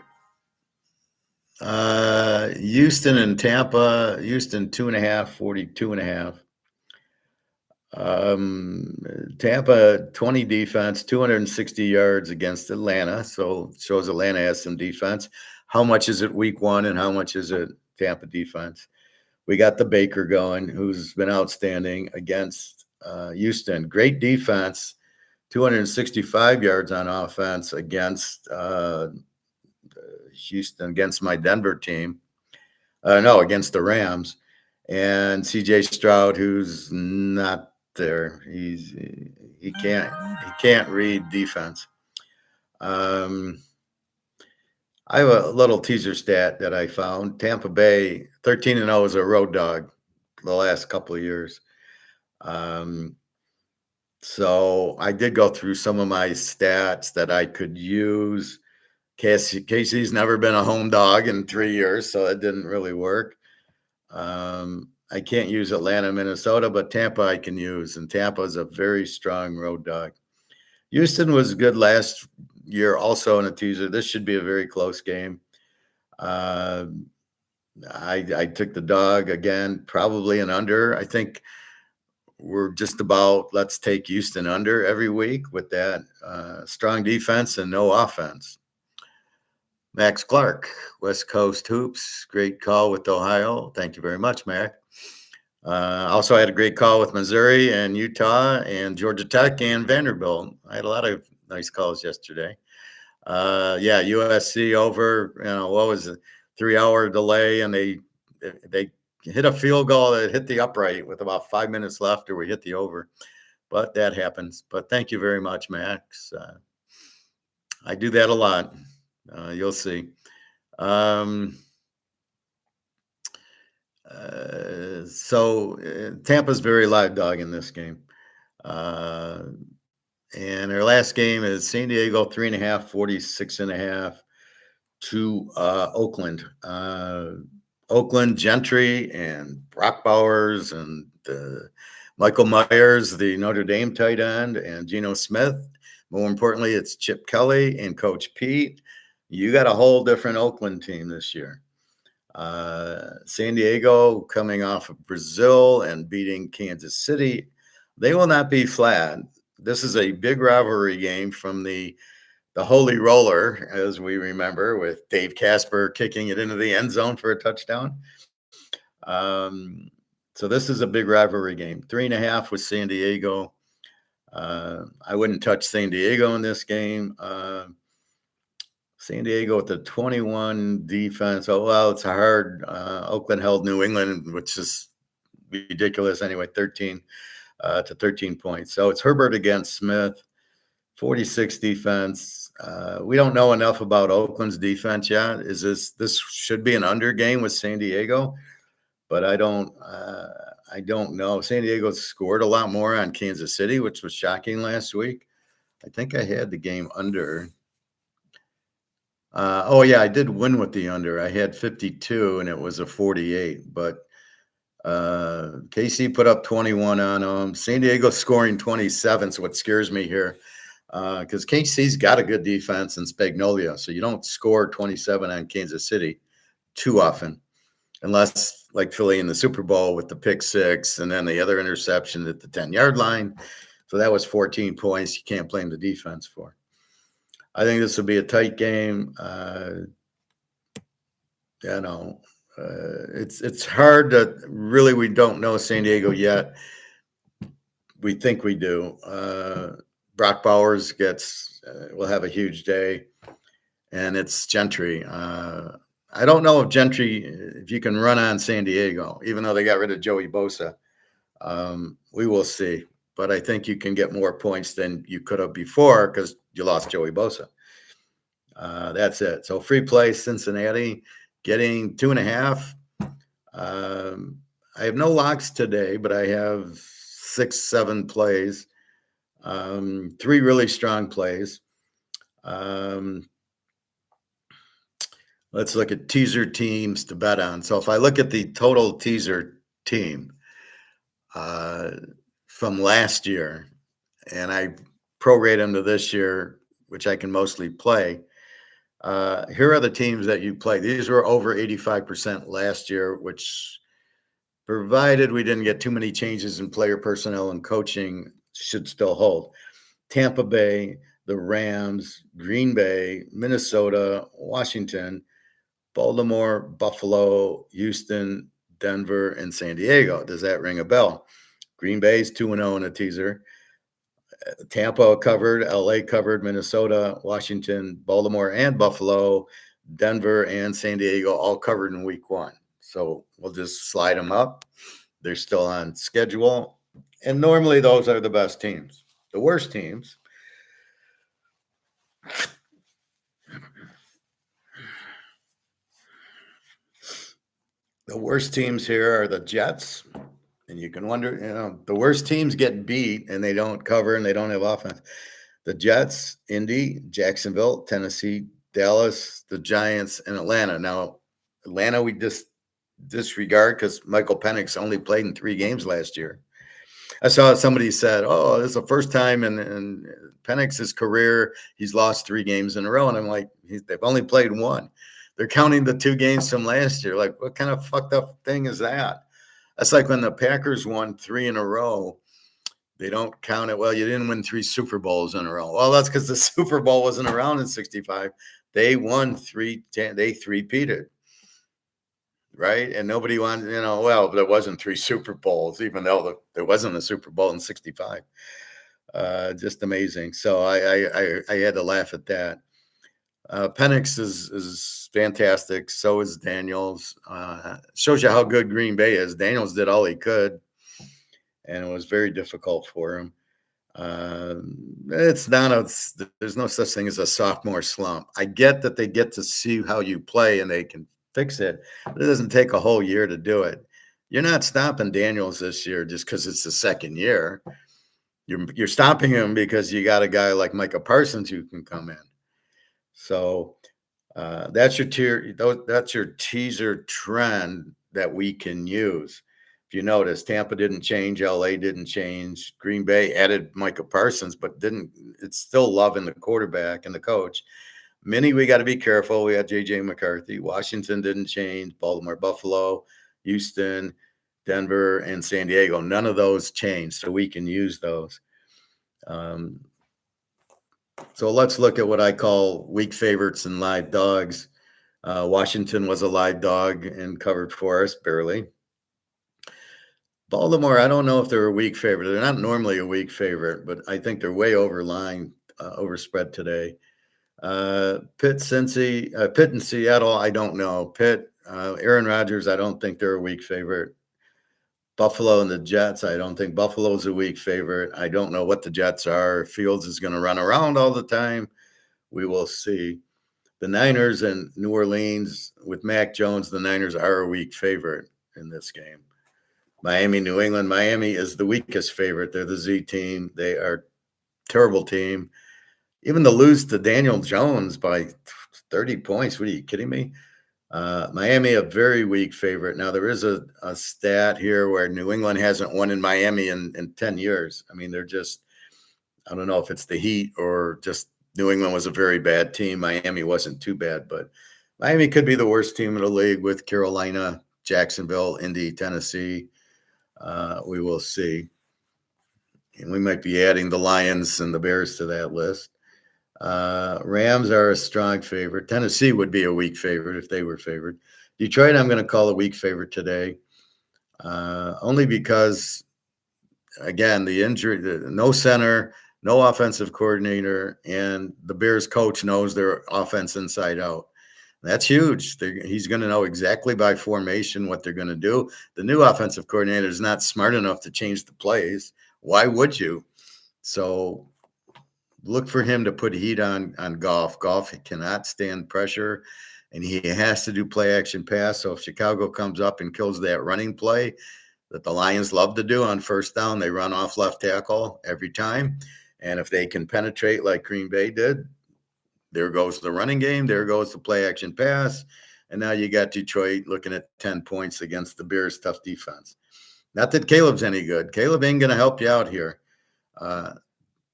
Houston and Tampa. Houston 2.5, 42.5. Tampa 20 defense, 260 yards against Atlanta. So shows Atlanta has some defense. How much is it week one and how much is it Tampa defense? We got the Baker going, who's been outstanding against Houston. Great defense, 265 yards on offense against Houston, against my Denver team. Against the Rams. And C.J. Stroud, who's not there. He can't read defense. I have a little teaser stat that I found. Tampa Bay 13-0 is a road dog the last couple of years. So I did go through some of my stats that I could use. Casey's never been a home dog in 3 years, so it didn't really work. I can't use Atlanta, Minnesota, but Tampa I can use, and Tampa is a very strong road dog. Houston was good last year also in a teaser. This should be a very close game. I took the dog again, probably an under. I think we're just about let's take Houston under every week with that strong defense and no offense. Max Clark, West Coast Hoops. Great call with Ohio. Thank you very much, Mac. Also, I had a great call with Missouri and Utah and Georgia Tech and Vanderbilt. I had a lot of nice calls yesterday. USC over, what was it, 3-hour delay, and they hit a field goal that hit the upright with about 5 minutes left, or we hit the over. But that happens. But thank you very much, Max. I do that a lot. You'll see. So Tampa's very live dog in this game. And their last game is San Diego 3.5, 46.5 to Oakland. Oakland Gentry and Brock Bowers and Michael Myers, the Notre Dame tight end, and Geno Smith. More importantly, it's Chip Kelly and Coach Pete. You got a whole different Oakland team this year. San Diego coming off of Brazil and beating Kansas City. They will not be flat. This is a big rivalry game from the Holy Roller, as we remember, with Dave Casper kicking it into the end zone for a touchdown. So this is a big rivalry game. 3.5 with San Diego. I wouldn't touch San Diego in this game. San Diego with the 21 defense. Oh, well, it's hard. Oakland held New England, which is ridiculous anyway, 13 to 13 points. So it's Herbert against Smith, 46 defense. We don't know enough about Oakland's defense yet. This should be an under game with San Diego, but I don't know. San Diego scored a lot more on Kansas City, which was shocking last week. I think I had the game under. I did win with the under. I had 52 and it was a 48, but KC put up 21 on them. San Diego scoring 27. So what scares me here, because KC's got a good defense and Spagnolia. So you don't score 27 on Kansas City too often, unless like Philly in the Super Bowl with the pick six and then the other interception at the 10-yard line. So that was 14 points. You can't blame the defense for. I think this will be a tight game. It's hard to really. We don't know San Diego yet. We think we do. Brock Bowers will have a huge day, and it's Gentry. I don't know if you can run on San Diego, even though they got rid of Joey Bosa. We will see. But I think you can get more points than you could have before because you lost Joey Bosa. That's it. So free play, Cincinnati, getting 2.5. I have no locks today, but I have 6-7 plays, 3 really strong plays. Let's look at teaser teams to bet on. So if I look at the total teaser team from last year, and I prorate them to this year, which I can mostly play, here are the teams that you play. These were over 85% last year, which, provided we didn't get too many changes in player personnel and coaching, should still hold. Tampa Bay, the Rams, Green Bay, Minnesota, Washington, Baltimore, Buffalo, Houston, Denver, and San Diego. Does that ring a bell? Green Bay's 2-0 in a teaser. Tampa covered, LA covered, Minnesota, Washington, Baltimore, and Buffalo, Denver, and San Diego all covered in week 1. So we'll just slide them up. They're still on schedule. And normally those are the best teams. The worst teams. The worst teams here are the Jets. And you can wonder, the worst teams get beat and they don't cover and they don't have offense. The Jets, Indy, Jacksonville, Tennessee, Dallas, the Giants, and Atlanta. Now, Atlanta we disregard because Michael Penix only played in 3 games last year. I saw somebody said, this is the first time in Penix's career he's lost 3 games in a row. And I'm like, they've only played 1. They're counting the 2 games from last year. Like, what kind of fucked up thing is that? That's like when the Packers won 3 in a row. They don't count it. Well, you didn't win 3 Super Bowls in a row. Well, that's because the Super Bowl wasn't around in 65. They won 3. They three-peated, right? And nobody wanted, there wasn't 3 Super Bowls, even though there wasn't a Super Bowl in 65. Just amazing. So I had to laugh at that. Penix is fantastic. So is Daniels. Shows you how good Green Bay is. Daniels did all he could, and it was very difficult for him. There's no such thing as a sophomore slump. I get that they get to see how you play and they can fix it, but it doesn't take a whole year to do it. You're not stopping Daniels this year just because it's the second year. You're stopping him because you got a guy like Micah Parsons who can come in. So That's your tier. That's your teaser trend that we can use. If you notice, Tampa didn't change, LA didn't change, Green Bay added Micah Parsons, but didn't. It's still loving the quarterback and the coach. Many we got to be careful. We had JJ McCarthy. Washington didn't change. Baltimore, Buffalo, Houston, Denver, and San Diego. None of those changed, so we can use those. Um, so let's look at what I call weak favorites and live dogs. Washington was a live dog and covered for us barely. Baltimore, I don't know if they're a weak favorite. They're not normally a weak favorite, but I think they're way overline, overspread today. Pitt and Seattle, I don't know. Pitt, Aaron Rodgers, I don't think they're a weak favorite. Buffalo and the Jets, I don't think Buffalo's a weak favorite. I don't know what the Jets are. Fields is going to run around all the time. We will see. The Niners and New Orleans with Mac Jones, the Niners are a weak favorite in this game. Miami, New England. Miami is the weakest favorite. They're the Z team. They are a terrible team. Even to lose to Daniel Jones by 30 points. What are you kidding me? Miami, a very weak favorite. Now, there is a stat here where New England hasn't won in Miami in 10 years. I mean, they're just, I don't know if it's the heat or just New England was a very bad team. Miami wasn't too bad, but Miami could be the worst team in the league with Carolina, Jacksonville, Indy, Tennessee. We will see. And we might be adding the Lions and the Bears to that list. Rams are a strong favorite. Tennessee would be a weak favorite if they were favored. Detroit, I'm going to call a weak favorite today, only because, again, the injury, no center, no offensive coordinator, and the Bears coach knows their offense inside out. That's huge. He's going to know exactly by formation what they're going to do. The new offensive coordinator is not smart enough to change the plays. Why would you? So look for him to put heat on Goff. Goff cannot stand pressure, and he has to do play action pass. So if Chicago comes up and kills that running play that the Lions love to do on first down, they run off left tackle every time. And if they can penetrate like Green Bay did, there goes the running game. There goes the play action pass. And now you got Detroit looking at 10 points against the Bears' tough defense. Not that Caleb's any good. Caleb ain't going to help you out here.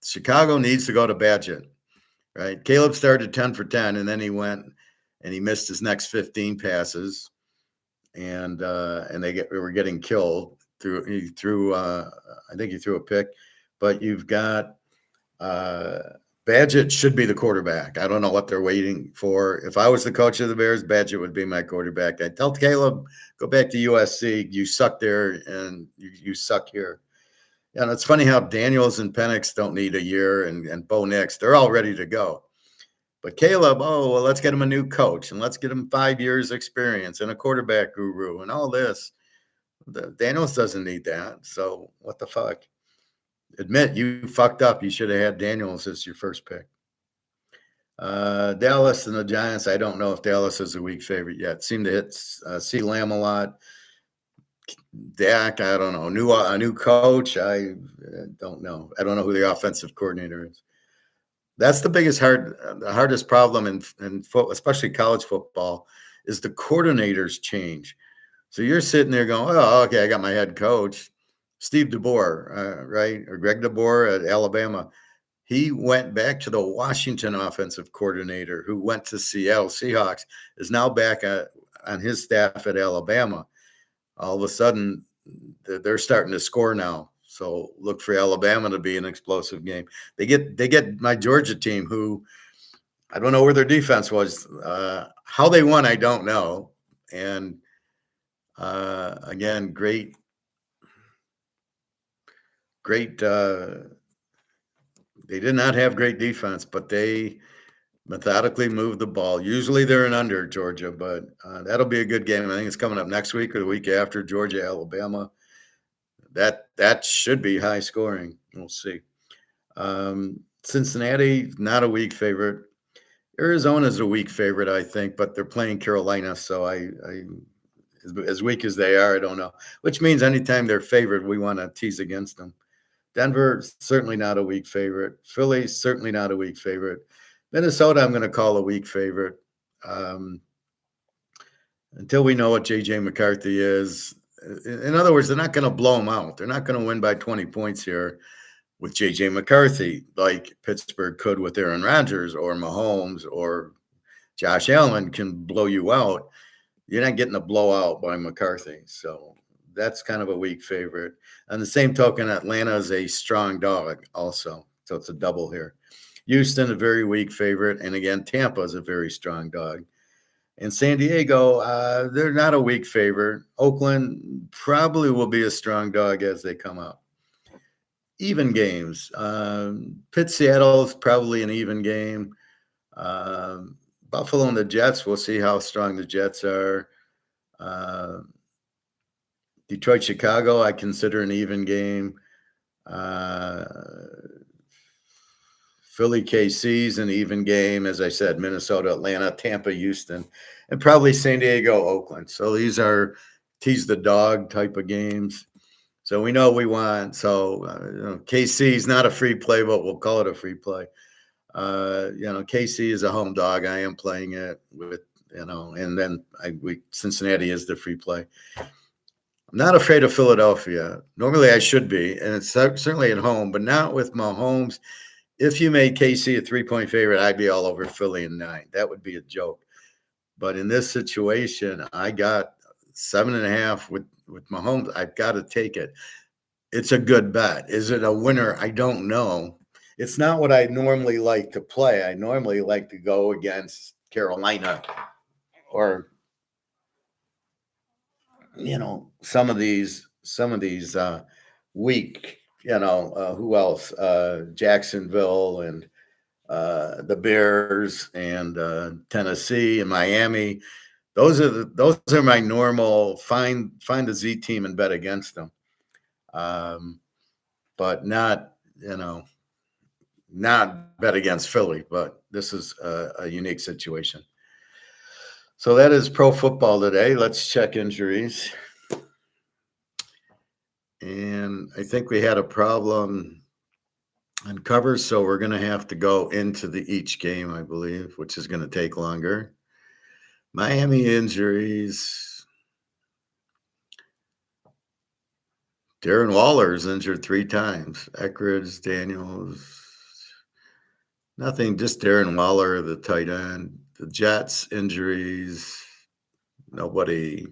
Chicago needs to go to Badgett, right? Caleb started 10 for 10, and then he went and he missed his next 15 passes, and they were getting killed. I think he threw a pick, but you've got Badgett should be the quarterback. I don't know what they're waiting for. If I was the coach of the Bears, Badgett would be my quarterback. I'd tell Caleb, go back to USC. You suck there, and you suck here. And it's funny how Daniels and Penix don't need a year, and Bo Nix, they're all ready to go. But Caleb, well, let's get him a new coach, and let's get him 5 years experience and a quarterback guru and all this. Daniels doesn't need that. So what the fuck? Admit you fucked up. You should have had Daniels as your first pick. Dallas and the Giants, I don't know if Dallas is a weak favorite yet. Seem to hit C. Lamb a lot. Dak, I don't know. A new coach, I don't know. I don't know who the offensive coordinator is. That's the hardest problem in football, especially college football, is the coordinators change. So you're sitting there going, oh, okay, I got my head coach, Steve DeBoer, right? Or Greg DeBoer at Alabama. He went back to the Washington offensive coordinator who went to Seattle Seahawks, is now back on his staff at Alabama. All of a sudden, they're starting to score now. So look for Alabama to be an explosive game. They get my Georgia team, who I don't know where their defense was. How they won, I don't know. And again, great. They did not have great defense, but they methodically moved the ball. Usually they're an under, Georgia, but that'll be a good game. I think it's coming up next week or the week after, Georgia, Alabama. That should be high scoring. We'll see. Cincinnati, not a weak favorite. Arizona's a weak favorite, I think, but they're playing Carolina, so I as weak as they are, I don't know. Which means anytime they're favored, we want to tease against them. Denver, certainly not a weak favorite. Philly, certainly not a weak favorite. Minnesota, I'm going to call a weak favorite. Um, until we know what J.J. McCarthy is. In other words, they're not going to blow them out. They're not going to win by 20 points here with J.J. McCarthy like Pittsburgh could with Aaron Rodgers or Mahomes or Josh Allen can blow you out. You're not getting a blowout by McCarthy. So that's kind of a weak favorite. On the same token, Atlanta is a strong dog also. So it's a double here. Houston, a very weak favorite. And again, Tampa is a very strong dog. And San Diego, they're not a weak favorite. Oakland probably will be a strong dog as they come up. Even games. Pitt Seattle is probably an even game. Buffalo and the Jets, we'll see how strong the Jets are. Detroit, Chicago, I consider an even game. Philly, KC's an even game. As I said, Minnesota, Atlanta, Tampa, Houston, and probably San Diego, Oakland. So these are tease the dog type of games. So we know we want. So KC is not a free play, but we'll call it a free play. KC is a home dog. I am playing it with and then Cincinnati is the free play. I'm not afraid of Philadelphia. Normally I should be, and it's certainly at home, but not with Mahomes. If you made KC a 3-point favorite, I'd be all over Philly in 9. That would be a joke. But in this situation, I got 7.5 with Mahomes. I've got to take it. It's a good bet. Is it a winner? I don't know. It's not what I normally like to play. I normally like to go against Carolina or some of these weak. Who else? Jacksonville and the Bears and Tennessee and Miami. Those are my normal find the Z team and bet against them. But not bet against Philly. But this is a unique situation. So that is pro football today. Let's check injuries. And I think we had a problem on covers, so we're going to have to go into each game, I believe, which is going to take longer. Miami injuries. Darren Waller is injured 3 times. Eckridge, Daniels. Nothing, just Darren Waller, the tight end. The Jets injuries. Nobody.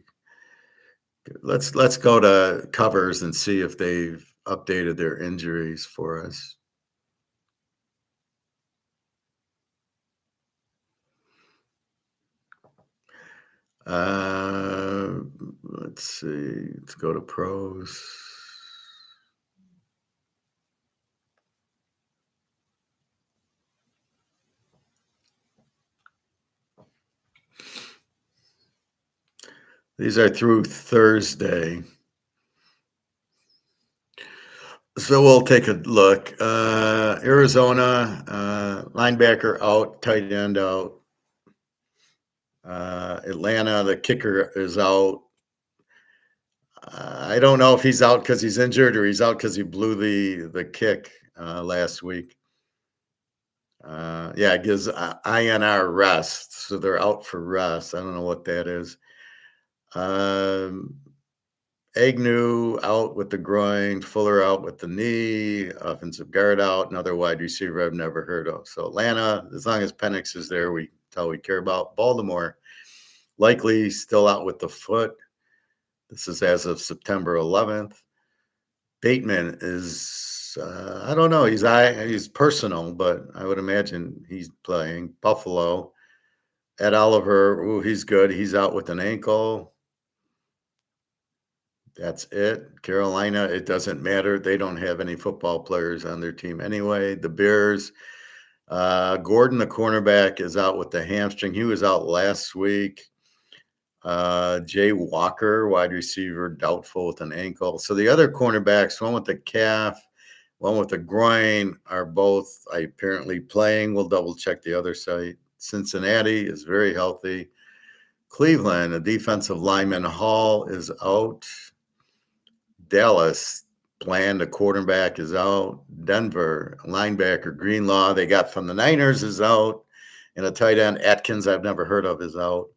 Let's go to covers and see if they've updated their injuries for us. Let's see. Let's go to pros. These are through Thursday. So we'll take a look. Arizona, linebacker out, tight end out. Atlanta, the kicker is out. I don't know if he's out because he's injured or he's out because he blew the kick last week. It gives INR rest. So they're out for rest. I don't know what that is. Agnew out with the groin, Fuller out with the knee, offensive guard out, another wide receiver I've never heard of. So Atlanta, as long as Penix is there, that's all we care about. Baltimore, likely still out with the foot. This is as of September 11th. Bateman is, I don't know, he's personal, but I would imagine he's playing. Buffalo, Ed Oliver, he's good. He's out with an ankle. That's it. Carolina, it doesn't matter. They don't have any football players on their team anyway. The Bears, Gordon, the cornerback, is out with the hamstring. He was out last week. Jay Walker, wide receiver, doubtful with an ankle. So the other cornerbacks, one with the calf, one with the groin, are both apparently playing. We'll double check the other site. Cincinnati is very healthy. Cleveland, a defensive lineman, Hall, is out. Dallas, Bland, a quarterback, is out. Denver, linebacker Greenlaw, they got from the Niners, is out. And a tight end, Atkins, I've never heard of, is out.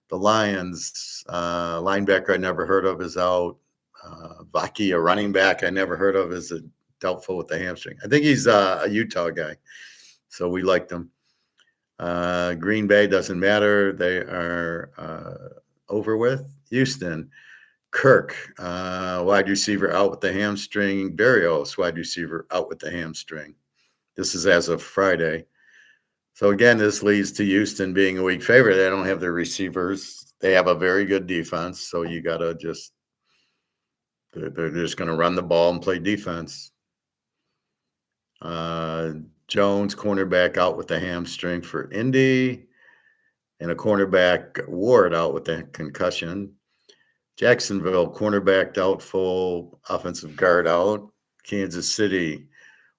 The Lions, linebacker I never heard of is out. Vaki, a running back I never heard of, is doubtful with the hamstring. I think he's a Utah guy, so we liked him. Green Bay doesn't matter. They are over with. Houston, Kirk, wide receiver out with the hamstring. Berrios, wide receiver out with the hamstring. This is as of Friday. So again, this leads to Houston being a weak favorite. They don't have their receivers. They have a very good defense. So you got to they're just going to run the ball and play defense. Jones, cornerback, out with the hamstring for Indy. And a cornerback, Ward, out with the concussion. Jacksonville, cornerback doubtful, offensive guard out. Kansas City,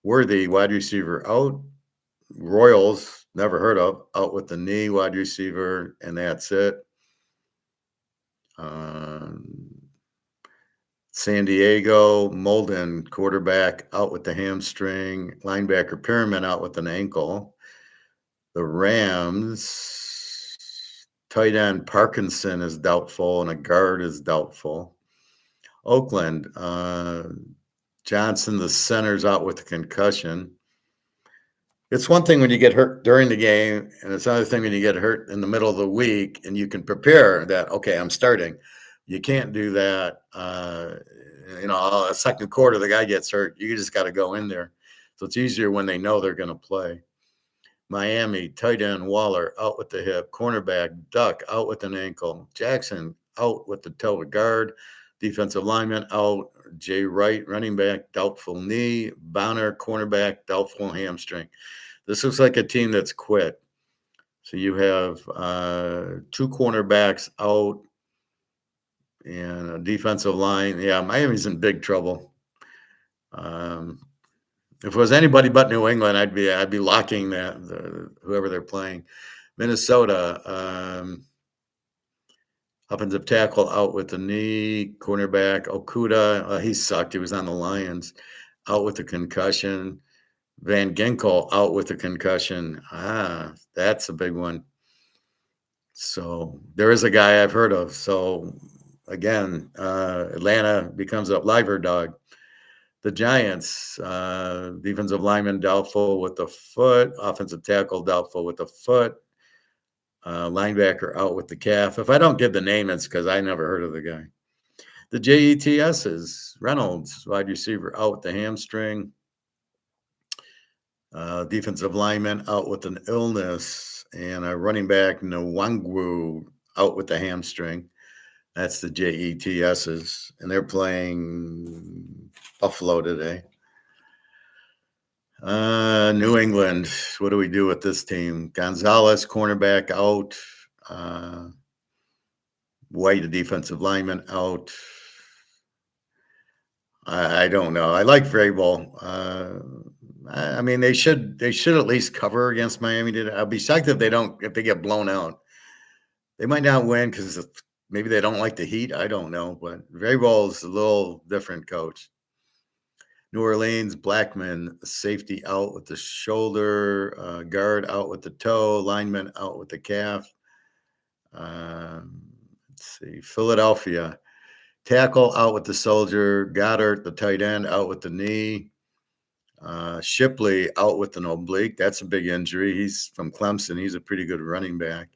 Worthy, wide receiver out. Royals, never heard of, out with the knee, wide receiver, and that's it. San Diego, Molden, quarterback, out with the hamstring. Linebacker, Perriman, out with an ankle. The Rams, tight end, Parkinson is doubtful, and a guard is doubtful. Oakland, Johnson, the center's out with a concussion. It's one thing when you get hurt during the game, and it's another thing when you get hurt in the middle of the week and you can prepare that, okay, I'm starting. You can't do that. A second quarter, the guy gets hurt. You just got to go in there. So it's easier when they know they're going to play. Miami, tight end, Waller, out with the hip. Cornerback, Duck, out with an ankle. Jackson, out with the toe. Guard, defensive lineman, out. Jay Wright, running back, doubtful knee. Bonner, cornerback, doubtful hamstring. This looks like a team that's quit. So you have two cornerbacks out and a defensive line. Yeah, Miami's in big trouble. If it was anybody but New England, I'd be locking whoever they're playing. Minnesota, offensive tackle out with the knee. Cornerback Okuda, he sucked. He was on the Lions, out with a concussion. Van Ginkel out with a concussion. That's a big one. So there is a guy I've heard of. So again, Atlanta becomes a liver dog. The Giants, defensive lineman doubtful with the foot, offensive tackle doubtful with the foot, linebacker out with the calf. If I don't give the name, it's because I never heard of the guy. The JETSs, Reynolds, wide receiver, out with the hamstring. Defensive lineman out with an illness, and a running back, Nwangwu, out with the hamstring. That's the JETSs, and they're playing Buffalo today. New England, what do we do with this team? Gonzalez, cornerback, out. White, a defensive lineman, out. I don't know. I like Vrabel. I mean, they should at least cover against Miami. I'll be shocked if they get blown out. They might not win because maybe they don't like the heat. I don't know, but Vrabel is a little different coach. New Orleans, Blackman, safety out with the shoulder, guard out with the toe, lineman out with the calf. Let's see, Philadelphia, tackle out with the soldier, Goddard, the tight end, out with the knee. Shipley out with an oblique. That's a big injury. He's from Clemson. He's a pretty good running back.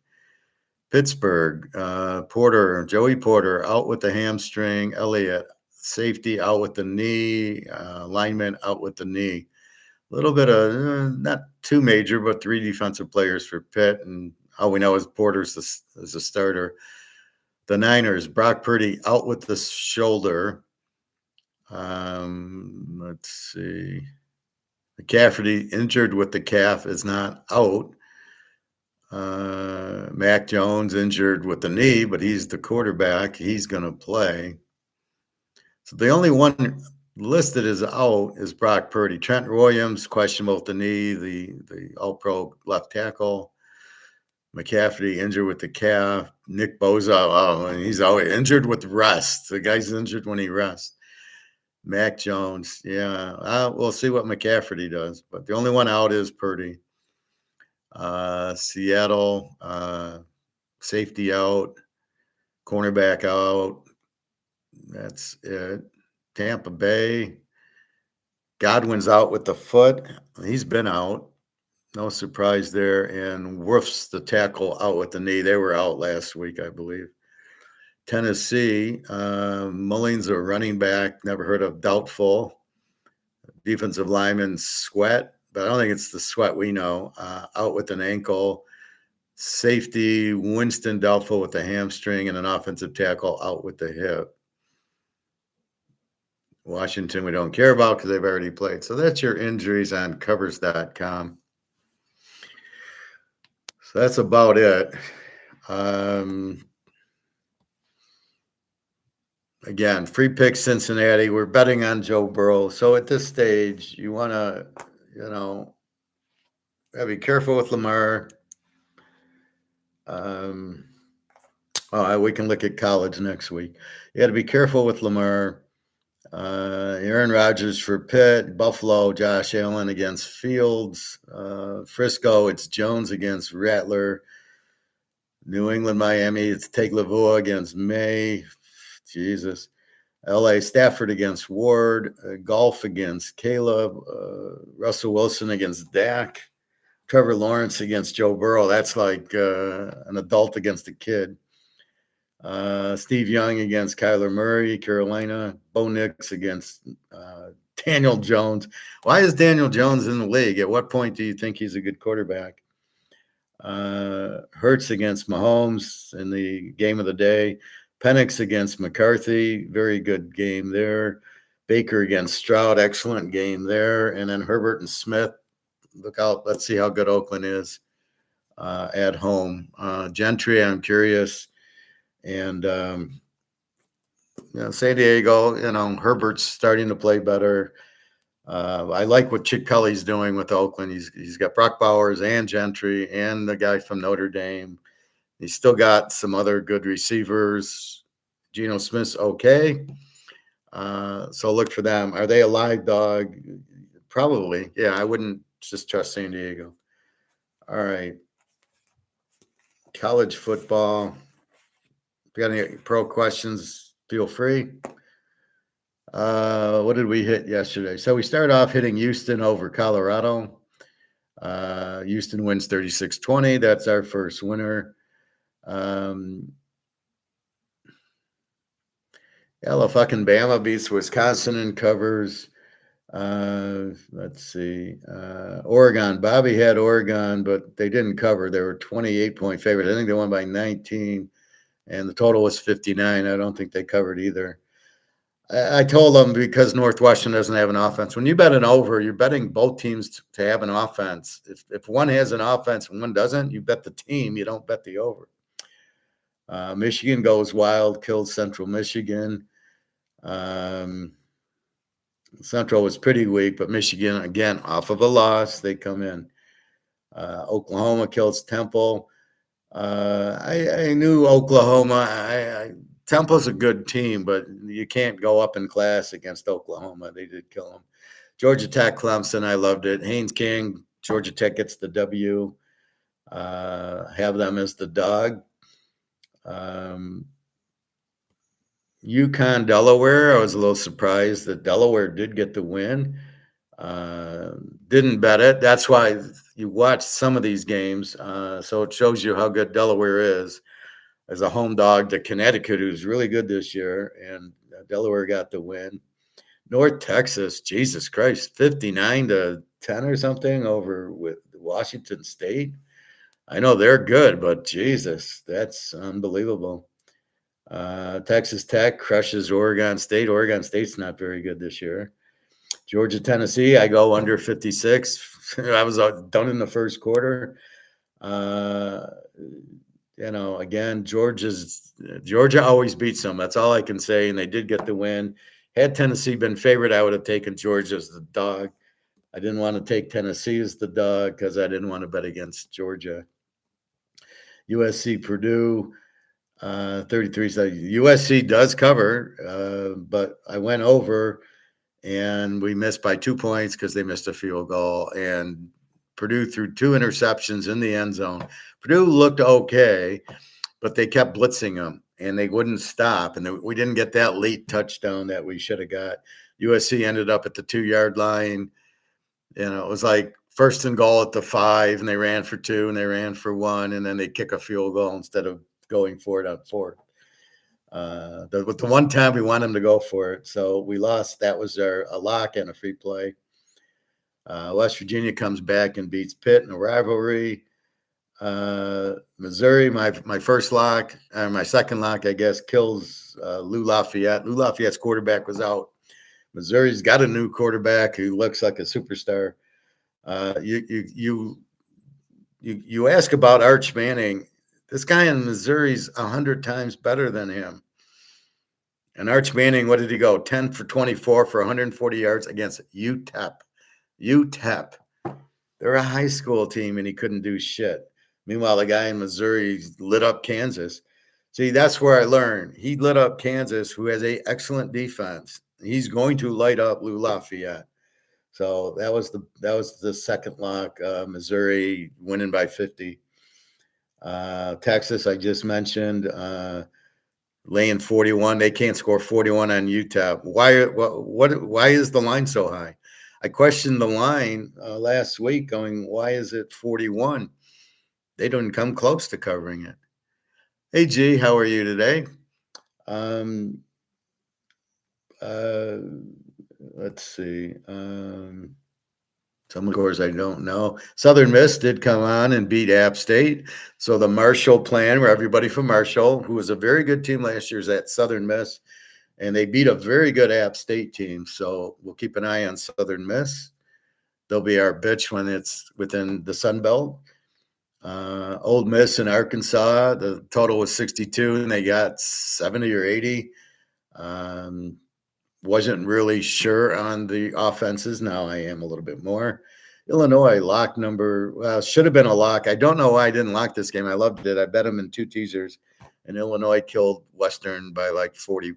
Pittsburgh, Joey Porter out with the hamstring. Elliott, safety out with the knee. Lineman out with the knee. A little bit of not too major, but 3 defensive players for Pitt, and all we know is Porter's the starter. The Niners, Brock Purdy out with the shoulder. Let's see. McCaffrey injured with the calf, is not out. Mac Jones injured with the knee, but he's the quarterback. He's going to play. So the only one listed as out is Brock Purdy. Trent Williams, questionable with the knee, the all-pro left tackle. McCaffrey injured with the calf. Nick Bosa, he's always injured with rest. The guy's injured when he rests. Mac Jones, yeah. We'll see what McCaffrey does. But the only one out is Purdy. Seattle, safety out, cornerback out. That's it. Tampa Bay, Godwin's out with the foot. He's been out. No surprise there. And Wolf's the tackle out with the knee. They were out last week, I believe. Tennessee, Mullins, a running back, never heard of, doubtful. Defensive lineman, Sweat, but I don't think it's the Sweat we know, out with an ankle. Safety, Winston, doubtful with the hamstring, and an offensive tackle out with the hip. Washington, we don't care about because they've already played. So that's your injuries on covers.com. So that's about it. Again, free pick Cincinnati. We're betting on Joe Burrow. So at this stage, you want to, be careful with Lamar. We can look at college next week. You got to be careful with Lamar. Aaron Rodgers for Pitt. Buffalo, Josh Allen against Fields. Frisco, it's Jones against Rattler. New England, Miami, it's Tagovailoa against May. Jesus. LA, Stafford against Ward. Golf against Caleb. Russell Wilson against Dak. Trevor Lawrence against Joe Burrow. That's like an adult against a kid. Steve Young against Kyler Murray, Carolina. Bo Nix against Daniel Jones. Why is Daniel Jones in the league? At what point do you think he's a good quarterback? Hurts against Mahomes in the game of the day. Penix against McCarthy. Very good game there. Baker against Stroud. Excellent game there. And then Herbert and Smith. Look out. Let's see how good Oakland is at home. Gentry, I'm curious. And, San Diego, Herbert's starting to play better. I like what Chick Kelly's doing with Oakland. He's got Brock Bowers and Gentry and the guy from Notre Dame. He's still got some other good receivers. Geno Smith's okay. So look for them. Are they a live dog? Probably. Yeah, I wouldn't just trust San Diego. All right. College football. If you got any pro questions, feel free. What did we hit yesterday? So we started off hitting Houston over Colorado. Houston wins 36-20. That's our first winner. Fucking Bama beats Wisconsin and covers. Let's see. Oregon. Bobby had Oregon, but they didn't cover. They were 28-point favorites. I think they won by 19, and the total was 59. I don't think they covered either. I told them because Northwestern doesn't have an offense. When you bet an over, you're betting both teams to have an offense. If one has an offense and one doesn't, you bet the team. You don't bet the over. Michigan goes wild, kills Central Michigan. Central was pretty weak, but Michigan, again, off of a loss, they come in. Oklahoma kills Temple. I knew Oklahoma. Temple's a good team, but you can't go up in class against Oklahoma. They did kill them. Georgia Tech, Clemson, I loved it. Haynes King, Georgia Tech gets the W. Have them as the dog. UConn, Delaware, I was a little surprised that Delaware did get the win. Didn't bet it. That's why you watch some of these games. So it shows you how good Delaware is as a home dog to Connecticut, who's really good this year. And Delaware got the win. North Texas, Jesus Christ, 59-10 or something over with Washington State. I know they're good, but Jesus, that's unbelievable. Texas Tech crushes Oregon State. Oregon State's not very good this year. Georgia, Tennessee, I go under 56. I was done in the first quarter. Again, Georgia always beats them. That's all I can say. And they did get the win. Had Tennessee been favored, I would have taken Georgia as the dog. I didn't want to take Tennessee as the dog because I didn't want to bet against Georgia. USC, Purdue, 33. So USC does cover, but I went over and we missed by 2 points because they missed a field goal. And Purdue threw 2 interceptions in the end zone. Purdue looked okay, but they kept blitzing them, and they wouldn't stop. And we didn't get that late touchdown that we should have got. USC ended up at the 2-yard line. It was like first and goal at the 5, and they ran for 2, and they ran for 1, and then they kick a field goal instead of going for it on 4. With the one time we want them to go for it, so we lost. That was a lock and a free play. West Virginia comes back and beats Pitt in a rivalry. Missouri, my first lock, my second lock, I guess, kills Lou Lafayette. Lou Lafayette's quarterback was out. Missouri's got a new quarterback who looks like a superstar. You ask about Arch Manning. This guy in Missouri's 100 times better than him. And Arch Manning, what did he go? 10 for 24 for 140 yards against UTEP. UTEP. They're a high school team, and he couldn't do shit. Meanwhile, the guy in Missouri lit up Kansas. See, that's where I learned. He lit up Kansas, who has an excellent defense. He's going to light up Lou Lafayette. So that was the second lock. Missouri winning by 50. Texas, I just mentioned, laying 41. They can't score 41 on UTEP. Why is the line so high? I questioned the line last week, going, why is it 41? They don't come close to covering it. Hey, G, how are you today? Let's see. Some scores I don't know. Southern Miss did come on and beat App State. So the Marshall plan, where everybody from Marshall, who was a very good team last year, is at Southern Miss. And they beat a very good App State team. So we'll keep an eye on Southern Miss. They'll be our bitch when it's within the Sun Belt. Old Miss in Arkansas, the total was 62, and they got 70 or 80. Wasn't really sure on the offenses. Now I am a little bit more. Illinois lock number, should have been a lock. I don't know why I didn't lock this game. I loved it. I bet them in 2 teasers, and Illinois killed Western by like 50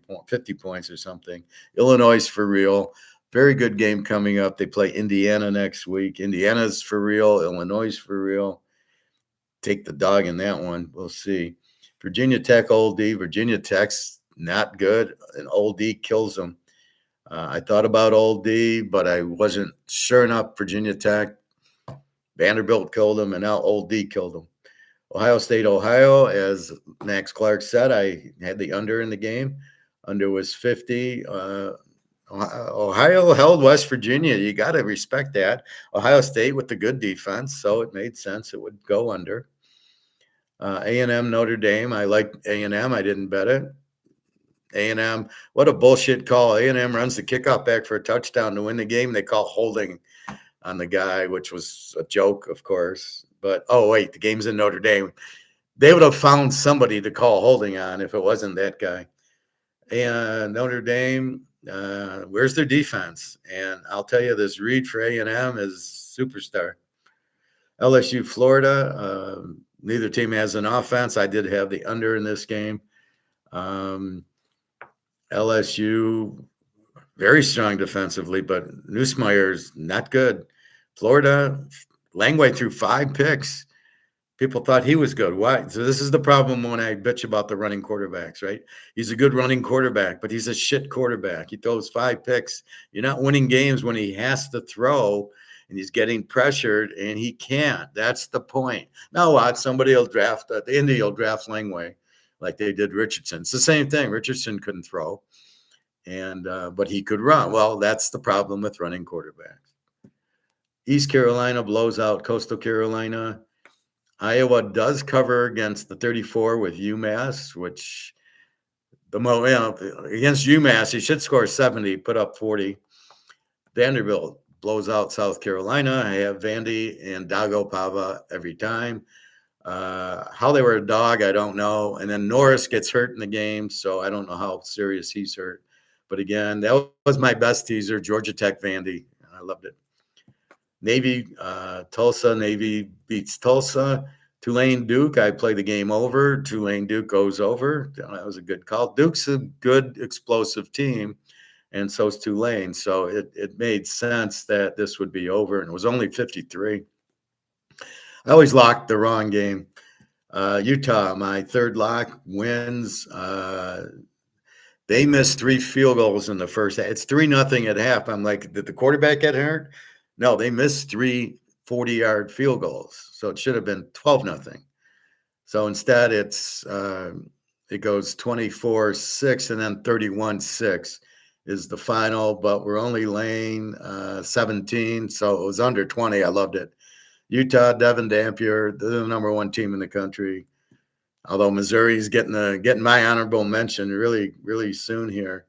points or something. Illinois is for real. Very good game coming up. They play Indiana next week. Indiana's for real. Illinois is for real. Take the dog in that one. We'll see. Virginia Tech, Old D. Virginia Tech's not good, and Old D kills them. I thought about Old D, but I wasn't sure enough. Virginia Tech, Vanderbilt killed them, and now Old D killed them. Ohio State, Ohio, as Max Clark said, I had the under in the game. Under was 50. Ohio held West Virginia. You got to respect that. Ohio State with the good defense, so it made sense it would go under. A&M, Notre Dame. I liked A&M. I didn't bet it. A&M, what a bullshit call. A&M runs the kickoff back for a touchdown to win the game. They call holding on the guy, which was a joke, of course. But, oh, wait, the game's in Notre Dame. They would have found somebody to call holding on if it wasn't that guy. And Notre Dame, where's their defense? And I'll tell you, this Reed for A&M is superstar. LSU, Florida, neither team has an offense. I did have the under in this game. LSU, very strong defensively, but Nussmeier's not good. Florida, Langway threw 5 picks. People thought he was good. Why? So this is the problem when I bitch about the running quarterbacks, right? He's a good running quarterback, but he's a shit quarterback. He throws 5 picks. You're not winning games when he has to throw and he's getting pressured and he can't. That's the point. Now what? Somebody will draft, Indy will draft Langway like they did Richardson. It's the same thing. Richardson couldn't throw, but he could run. Well, that's the problem with running quarterbacks. East Carolina blows out Coastal Carolina. Iowa does cover against the 34 with UMass, which against UMass, he should score 70, put up 40. Vanderbilt blows out South Carolina. I have Vandy and Dago Pava every time. How they were a dog, I don't know. And then Norris gets hurt in the game, so I don't know how serious he's hurt. But again, that was my best teaser, Georgia Tech, Vandy. I loved it. Navy, Tulsa. Navy beats Tulsa. Tulane, Duke. I play the game over. Tulane, Duke goes over. That was a good call. Duke's a good, explosive team, and so is Tulane. So it made sense that this would be over, and it was only 53. I always locked the wrong game. Utah, my third lock, wins. They missed 3 field goals in the first half. It's 3-0 at half. I'm like, did the quarterback get hurt? No, they missed 3 40-yard field goals. So it should have been 12-0. So instead, it goes 24-6 and then 31-6 is the final, but we're only laying 17, so it was under 20. I loved it. Utah, Devin Dampier, they're the number one team in the country. Although Missouri's getting my honorable mention really, really soon here.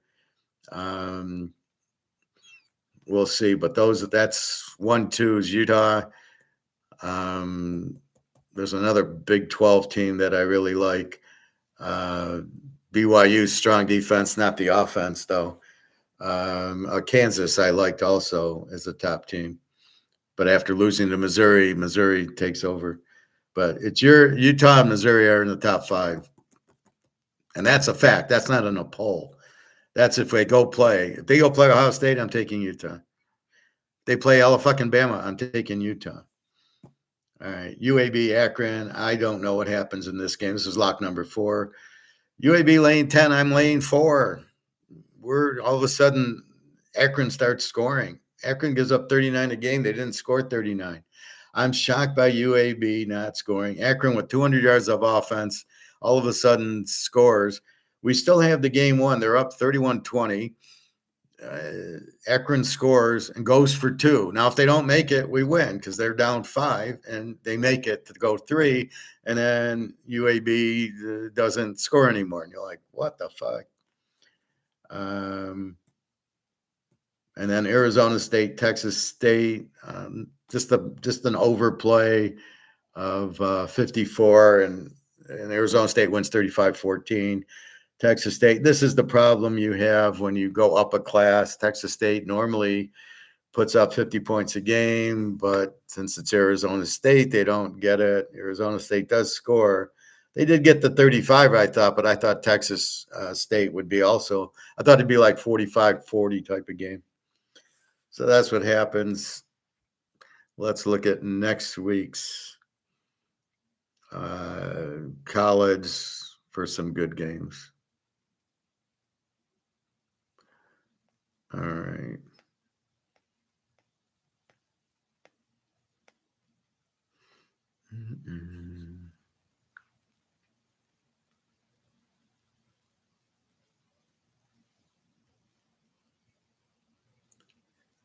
We'll see, but that's 1-2 is Utah. There's another Big 12 team that I really like. BYU's strong defense, not the offense, though. Kansas I liked also as a top team. But after losing to Missouri, Missouri takes over. But it's Utah and Missouri are in the top 5. And that's a fact. That's not in a poll. That's if they go play. If they go play Ohio State, I'm taking Utah. They play Bama, I'm taking Utah. All right, UAB Akron. I don't know what happens in this game. This is lock number 4. UAB lane 10. I'm lane 4. We're all of a sudden Akron starts scoring. Akron gives up 39 a game. They didn't score 39. I'm shocked by UAB not scoring. Akron with 200 yards of offense all of a sudden scores. We still have the game won. They're up 31-20. Akron scores and goes for 2. Now, if they don't make it, we win because they're down 5, and they make it to go 3, and then UAB doesn't score anymore. And you're like, what the fuck? And then Arizona State, Texas State, just an overplay of 54, and Arizona State wins 35-14. Texas State, this is the problem you have when you go up a class. Texas State normally puts up 50 points a game, but since it's Arizona State, they don't get it. Arizona State does score. They did get the 35, I thought, but I thought Texas State would be also. I thought it'd be like 45-40 type of game. So that's what happens. Let's look at next week's college for some good games. All right.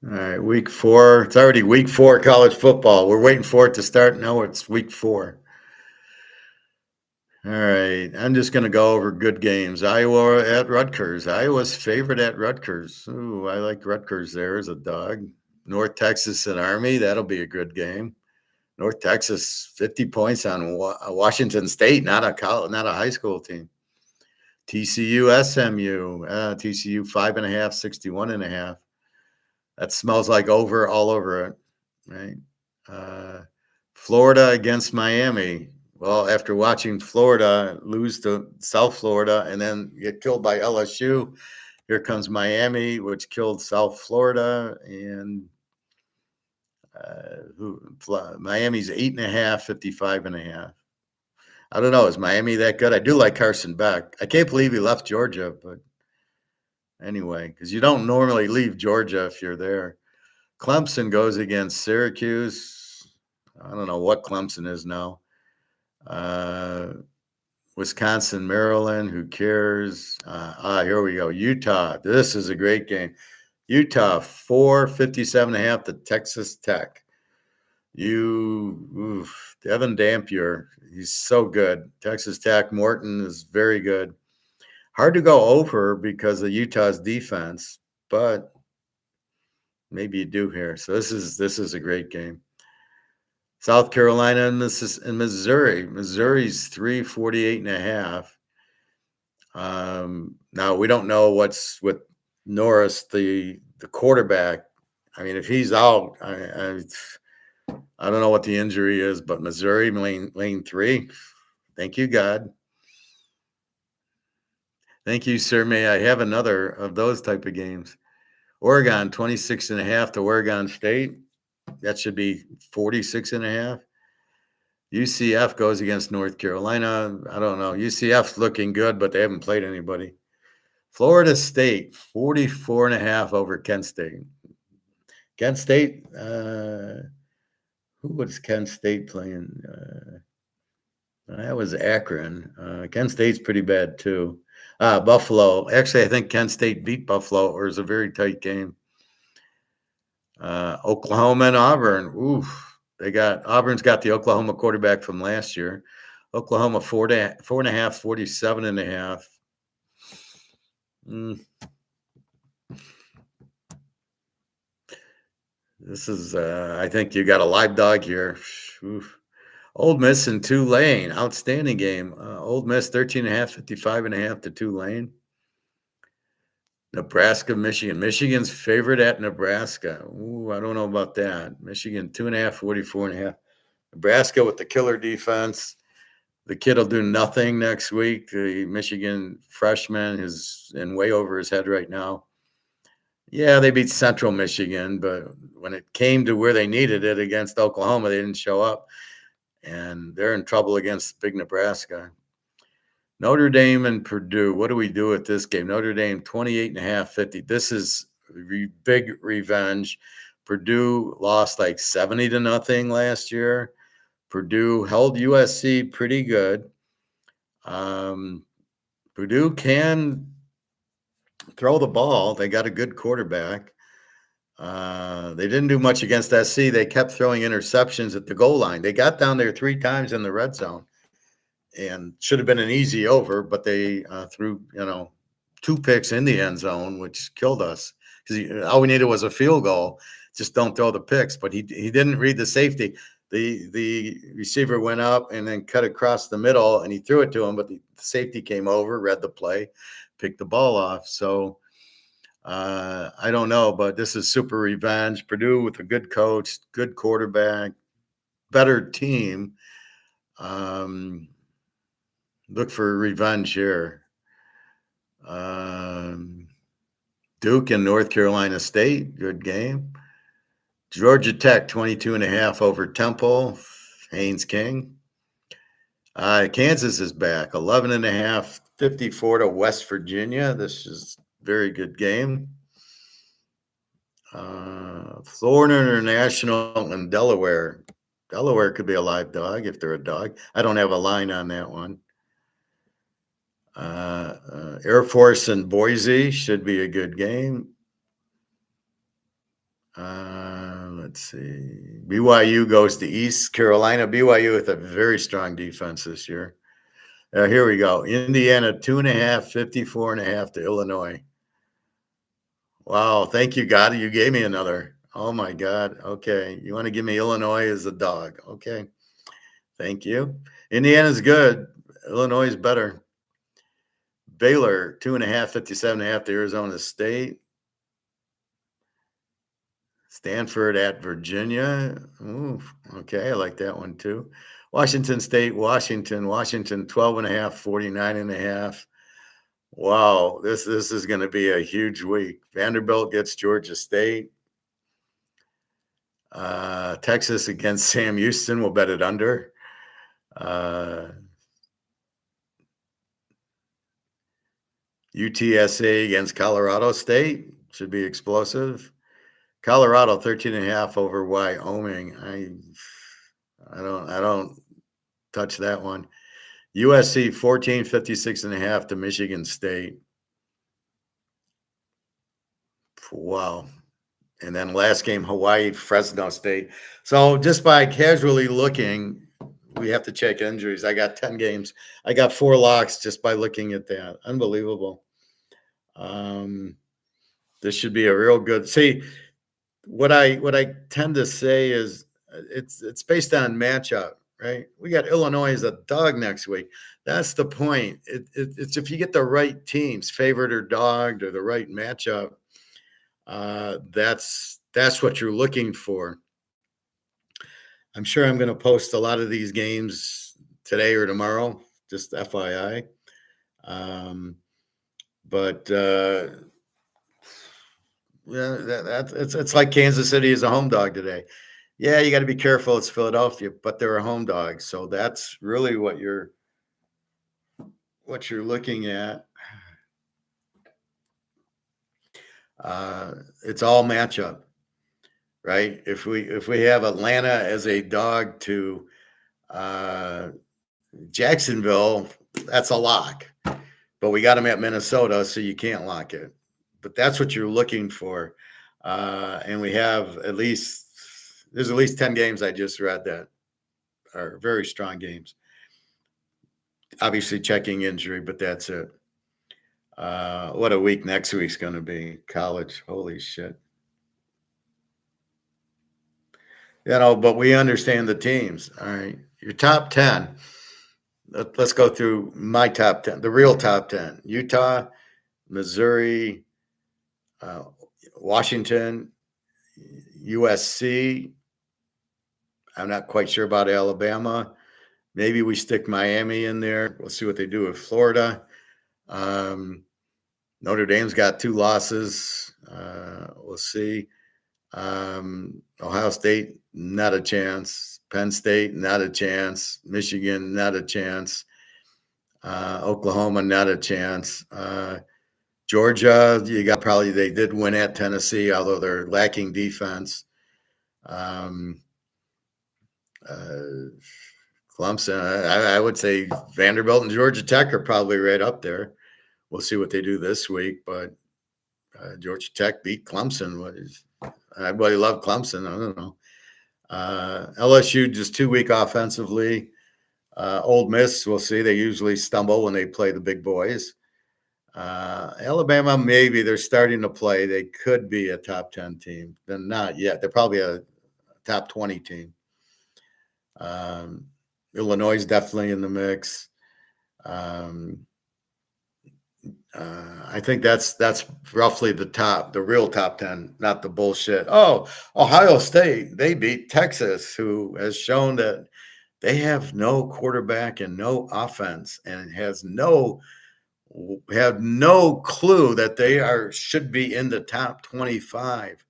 All right, week 4. It's already week 4 college football. We're waiting for it to start. Now it's week 4. All right, I'm just going to go over good games. Iowa at Rutgers. Iowa's favorite at Rutgers. Ooh, I like Rutgers there as a dog. North Texas and Army. That'll be a good game. North Texas, 50 points on Washington State, not a high school team. TCU, SMU. TCU 5.5, 61.5. That smells like over all over it, right? Florida against Miami. Well, after watching Florida lose to South Florida and then get killed by LSU, here comes Miami, which killed South Florida. And Miami's 8.5, 55.5. I don't know. Is Miami that good? I do like Carson Beck. I can't believe he left Georgia, but anyway, because you don't normally leave Georgia if you're there. Clemson goes against Syracuse. I don't know what Clemson is now. Wisconsin, Maryland, who cares? Here we go. Utah. This is a great game. Utah, 457.5 to Texas Tech. Devin Dampier, he's so good. Texas Tech, Morton is very good. Hard to go over because of Utah's defense, but maybe you do here. So this is a great game. South Carolina and Missouri. Missouri's 348.5. Now we don't know what's with Norris, the quarterback. I mean, if he's out, I don't know what the injury is, but Missouri lane 3. Thank you, God. Thank you, sir. May I have another of those type of games? Oregon 26.5 to Oregon State. That should be 46.5. UCF goes against North Carolina. I don't know. UCF's looking good, but they haven't played anybody. Florida State, 44.5 over Kent State. Kent State, who was Kent State playing? That was Akron. Kent State's pretty bad too. Buffalo. Actually, I think Kent State beat Buffalo, or it was a very tight game. Oklahoma and Auburn. Oof. Auburn's got the Oklahoma quarterback from last year. Oklahoma 4.5, 47.5. This is, I think you got a live dog here. Oof. Ole Miss and Tulane, outstanding game. Ole Miss 13.5, 55.5 to Tulane. Nebraska, Michigan. Michigan's favorite at Nebraska. Ooh, I don't know about that. Michigan 2.5, 44.5. Nebraska with the killer defense. The kid will do nothing next week. The Michigan freshman is in way over his head right now. Yeah, they beat Central Michigan, but when it came to where they needed it against Oklahoma, they didn't show up. And they're in trouble against big Nebraska. Notre Dame and Purdue. What do we do with this game? Notre Dame 28.5, 50. This is big revenge. Purdue lost like 70-0 last year. Purdue held USC pretty good. Purdue can throw the ball. They got a good quarterback. They didn't do much against SC. They kept throwing interceptions at the goal line. They got down there 3 times in the red zone and should have been an easy over, but they threw, 2 picks in the end zone, which killed us because all we needed was a field goal. Just don't throw the picks. But he didn't read the safety. The receiver went up and then cut across the middle, and he threw it to him, but the safety came over, read the play, picked the ball off. So I don't know, but this is super revenge. Purdue with a good coach, good quarterback, better team. Look for revenge here. Duke and North Carolina State, good game. Georgia Tech, 22.5 over Temple, Haynes King. Kansas is back, 11.5, 54 to West Virginia. This is a very good game. Florida International and Delaware. Delaware could be a live dog if they're a dog. I don't have a line on that one. Air Force and Boise should be a good game. Let's see. BYU goes to East Carolina. BYU with a very strong defense this year. Here we go. Indiana 2.5, 54.5 to Illinois. Wow. Thank you, God. You gave me another. Oh my God. Okay. You want to give me Illinois as a dog. Okay. Thank you. Indiana's good. Illinois is better. Baylor 2.5, 57.5 to Arizona State. Stanford at Virginia. Ooh, okay, I like that one too. Washington State, Washington 12.5, 49.5. Wow, this is going to be a huge week. Vanderbilt gets Georgia State. Texas against Sam Houston. We'll bet it under. UTSA against Colorado State. Should be explosive. Colorado 13.5 over Wyoming. I don't touch that one. USC 14, 56.5 to Michigan State. Wow. And then last game, Hawaii, Fresno State. So just by casually looking, we have to check injuries. I got 10 games. I got 4 locks just by looking at that. Unbelievable. This should be a real good. See, what I tend to say is it's based on matchup, right? We got Illinois as a dog next week. That's the point. It's if you get the right teams, favored or dogged, or the right matchup, that's what you're looking for. I'm sure I'm going to post a lot of these games today or tomorrow, just FYI. But yeah, it's like Kansas City is a home dog today. Yeah, you got to be careful. It's Philadelphia, but they're a home dog, so that's really what you're looking at. Uh, it's all matchup, right? If we have Atlanta as a dog to uh, Jacksonville, that's a lock. But we got them at Minnesota, so you can't lock it. But that's what you're looking for. And we have there's at least 10 games I just read that are very strong games. Obviously, checking injury, but that's it. What a week next week's going to be. College. Holy shit. But we understand the teams. All right. Your top 10. Let's go through my top 10, the real top 10. Utah, Missouri, uh, Washington, USC. I'm not quite sure about Alabama. Maybe we stick Miami in there. We'll see what they do with Florida. Um, Notre Dame's got 2 losses. We'll see. Ohio State, not a chance. Penn State, not a chance. Michigan, not a chance. Oklahoma, not a chance. Georgia, they did win at Tennessee, although they're lacking defense. Um, uh, Clemson, I would say Vanderbilt and Georgia Tech are probably right up there. We'll see what they do this week, but Georgia Tech beat Clemson. Everybody loved Clemson. I don't know. LSU just too weak offensively. Ole Miss, we'll see. They usually stumble when they play the big boys. Alabama, maybe they're starting to play. They could be a top 10 team. They're not yet. They're probably a top 20 team. Illinois is definitely in the mix. I think that's roughly the real top 10, not the bullshit. Oh, Ohio State, they beat Texas, who has shown that they have no quarterback and no offense and have no clue that should be in the top 25.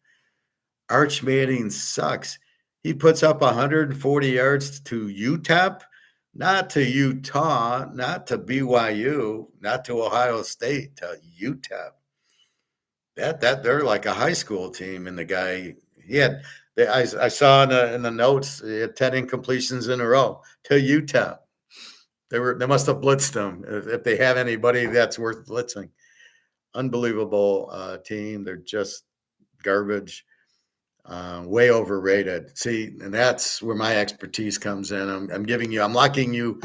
Arch Manning sucks. He puts up 140 yards to UTEP, not to Utah, not to BYU, not to Ohio State, to UTEP. That they're like a high school team, and the guy he had. I saw in the notes he had 10 incompletions in a row to UTEP. They must have blitzed him if they have anybody that's worth blitzing. Unbelievable team. They're just garbage. Way overrated. See, and that's where my expertise comes in. I'm locking you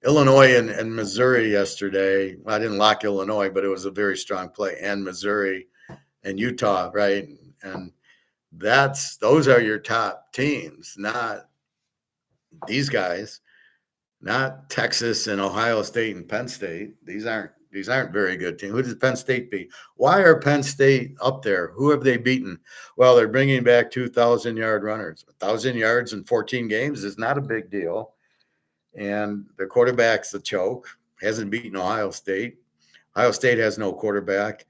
Illinois and Missouri yesterday. Well, I didn't lock Illinois, but it was a very strong play. And Missouri and Utah, right? And those are your top teams, not these guys, not Texas and Ohio State and Penn State. These aren't very good teams. Who does Penn State beat? Why are Penn State up there? Who have they beaten? Well, they're bringing back 2,000-yard runners. 1,000 yards in 14 games is not a big deal. And their quarterback's a choke. Hasn't beaten Ohio State. Ohio State has no quarterback.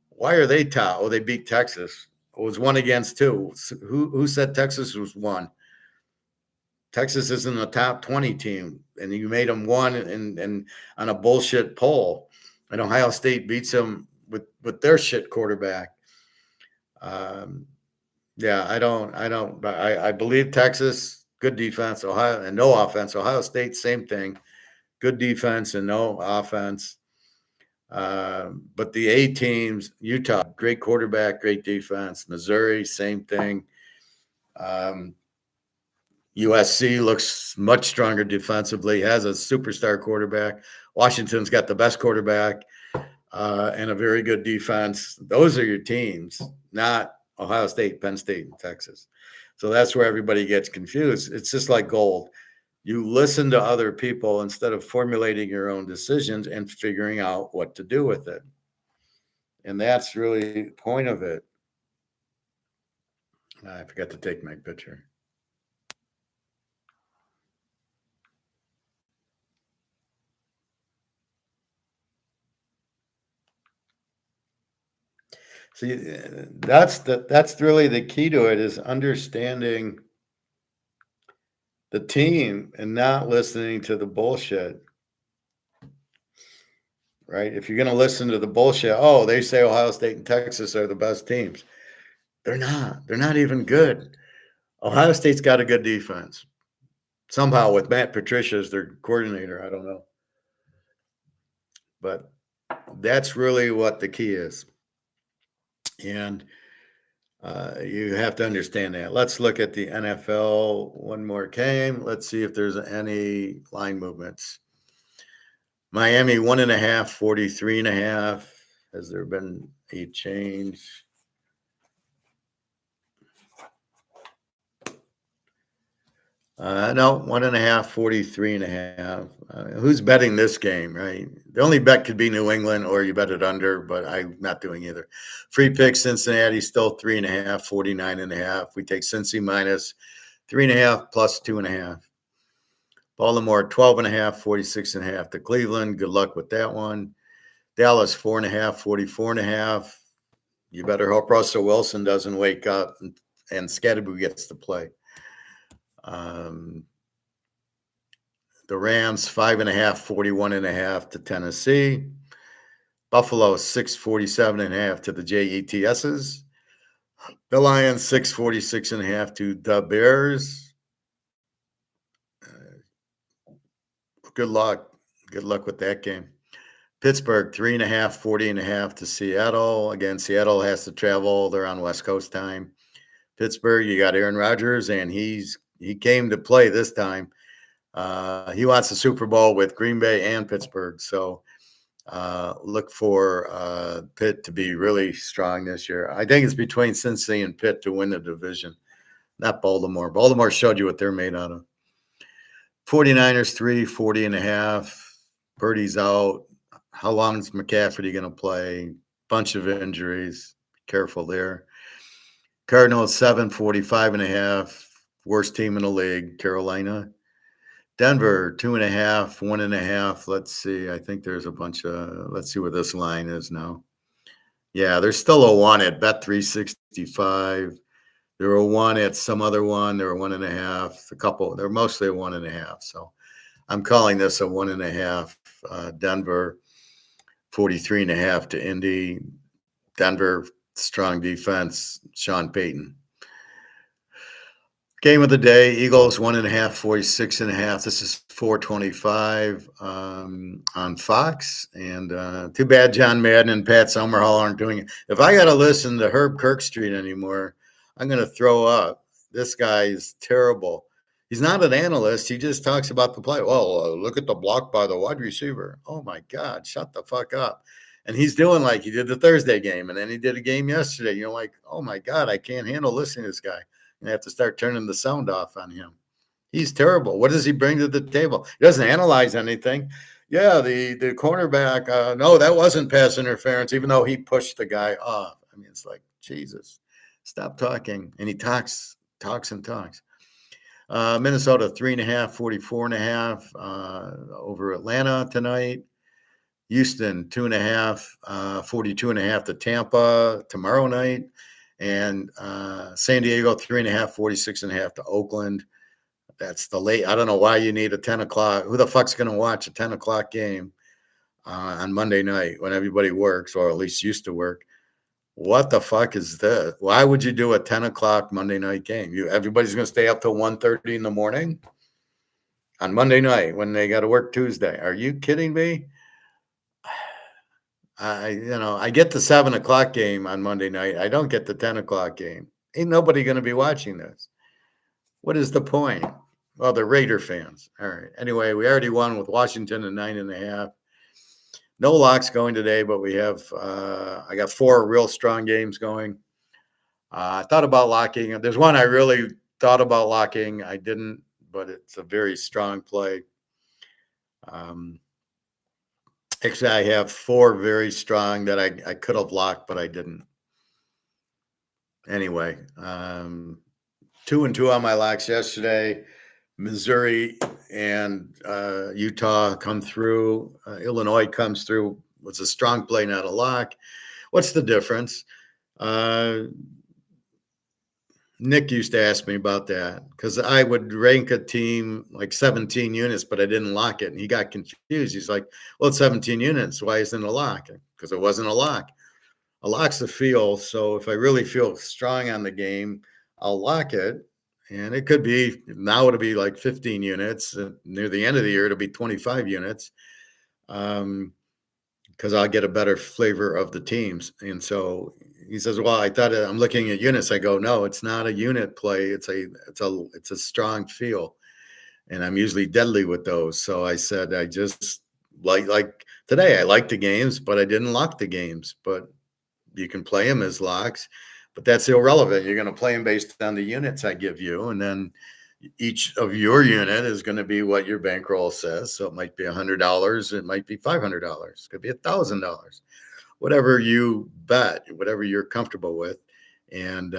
Why are they top? Oh, they beat Texas. It was 1-2. Who said Texas was 1? Texas isn't a top 20 team, and you made them 1 and on a bullshit poll. And Ohio State beats them with their shit quarterback. Yeah, I believe Texas, good defense. Ohio, and no offense. Ohio State, same thing, good defense and no offense. But the A teams, Utah, great quarterback, great defense. Missouri, same thing. USC looks much stronger defensively, has a superstar quarterback. Washington's got the best quarterback and a very good defense. Those are your teams, not Ohio State, Penn State, and Texas. So that's where everybody gets confused. It's just like gold. You listen to other people instead of formulating your own decisions and figuring out what to do with it. And that's really the point of it. I forgot to take my picture. See, that's really the key to it, is understanding the team and not listening to the bullshit, right? If you're going to listen to the bullshit, oh, they say Ohio State and Texas are the best teams. They're not. They're not even good. Ohio State's got a good defense. Somehow with Matt Patricia as their coordinator, I don't know. But that's really what the key is. And you have to understand that. Let's look at the NFL one more game. Let's see if there's any line movements. Miami 1.5, 43.5. Has there been a change? No, 1.5, 43.5. Who's betting this game, right? The only bet could be New England or you bet it under, but I'm not doing either. Free pick, Cincinnati, still 3.5, 49.5. We take Cincy minus 3.5 plus 2.5. Baltimore, 12.5, 46.5 to Cleveland. Good luck with that one. Dallas, 4.5, 44.5. You better hope Russell Wilson doesn't wake up and Scatterboo gets to play. The Rams 5.5, 41.5 to Tennessee. Buffalo 647.5 to the Jets's. The Lions 646.5 to the Bears. Good luck. Good luck with that game. Pittsburgh 3.5, 40.5 to Seattle. Again, Seattle has to travel. They're on West Coast time. Pittsburgh, you got Aaron Rodgers, and he came to play this time. He wants the Super Bowl with Green Bay and Pittsburgh. So look for Pitt to be really strong this year. I think it's between Cincy and Pitt to win the division, not Baltimore. Baltimore showed you what they're made out of. 49ers 40.5. Purdy's out. How long is McCaffrey going to play? Bunch of injuries. Be careful there. Cardinals 745.5. Worst team in the league, Carolina. Denver 2.5, 1.5. Let's see. I think there's a bunch of. Let's see what this line is now. Yeah, there's still a one at Bet365. There were one at some other one. There were 1.5. A couple. They're mostly a 1.5. So I'm calling this a 1.5. Denver 43.5 to Indy. Denver strong defense. Sean Payton. Game of the day, Eagles 1.5, 46.5. This is 425 on Fox. And too bad John Madden and Pat Summerall aren't doing it. If I got to listen to Herb Kirkstreet anymore, I'm going to throw up. This guy is terrible. He's not an analyst. He just talks about the play. Well, look at the block by the wide receiver. Oh, my God, shut the fuck up. And he's doing like he did the Thursday game, and then he did a game yesterday. You're like, oh, my God, I can't handle listening to this guy. You have to start turning the sound off on him. He's terrible. What does he bring to the table? He doesn't analyze anything. Yeah, the cornerback, no, that wasn't pass interference, even though he pushed the guy off. I mean, it's like, Jesus, stop talking. And he talks. Minnesota 3.5, 44.5 over Atlanta tonight. Houston 2.5, 42.5 to Tampa tomorrow night. And San Diego 3.5, 46.5 to Oakland. That's the late. I don't know why you need a 10 o'clock. Who the fuck's going to watch a 10 o'clock game on Monday night when everybody works, or at least used to work? What the fuck is this? Why would you do a 10 o'clock Monday night game? Everybody's going to stay up till 1:30 in the morning on Monday night when they got to work Tuesday. Are you kidding me? I get the 7 o'clock game on Monday night. I don't get the 10 o'clock game. Ain't nobody going to be watching this. What is the point? Well, they're Raider fans. All right. Anyway, we already won with Washington at 9.5. No locks going today, but we have, I got 4 real strong games going. I thought about locking. There's one I really thought about locking. I didn't, but it's a very strong play. Actually, I have 4 very strong that I could have locked, but I didn't. Anyway, 2-2 on my locks yesterday. Missouri and Utah come through. Illinois comes through. Was a strong play, not a lock. What's the difference? Nick used to ask me about that because I would rank a team like 17 units, but I didn't lock it. And he got confused. He's like, well, it's 17 units. Why isn't it a lock? Because it wasn't a lock. A lock's a feel. So if I really feel strong on the game, I'll lock it. And it could be now it'll be like 15 units. Near the end of the year, it'll be 25 units. Because I'll get a better flavor of the teams. And so he says, "Well, I thought I'm looking at units." I go, "No, it's not a unit play. It's a strong feel, and I'm usually deadly with those." So I said, I just like today. I like the games, but I didn't lock the games. But you can play them as locks, but that's irrelevant. You're going to play them based on the units I give you, and then each of your unit is going to be what your bankroll says. So it might be $100, it might be $500, it could be $1,000, whatever you bet, whatever you're comfortable with. And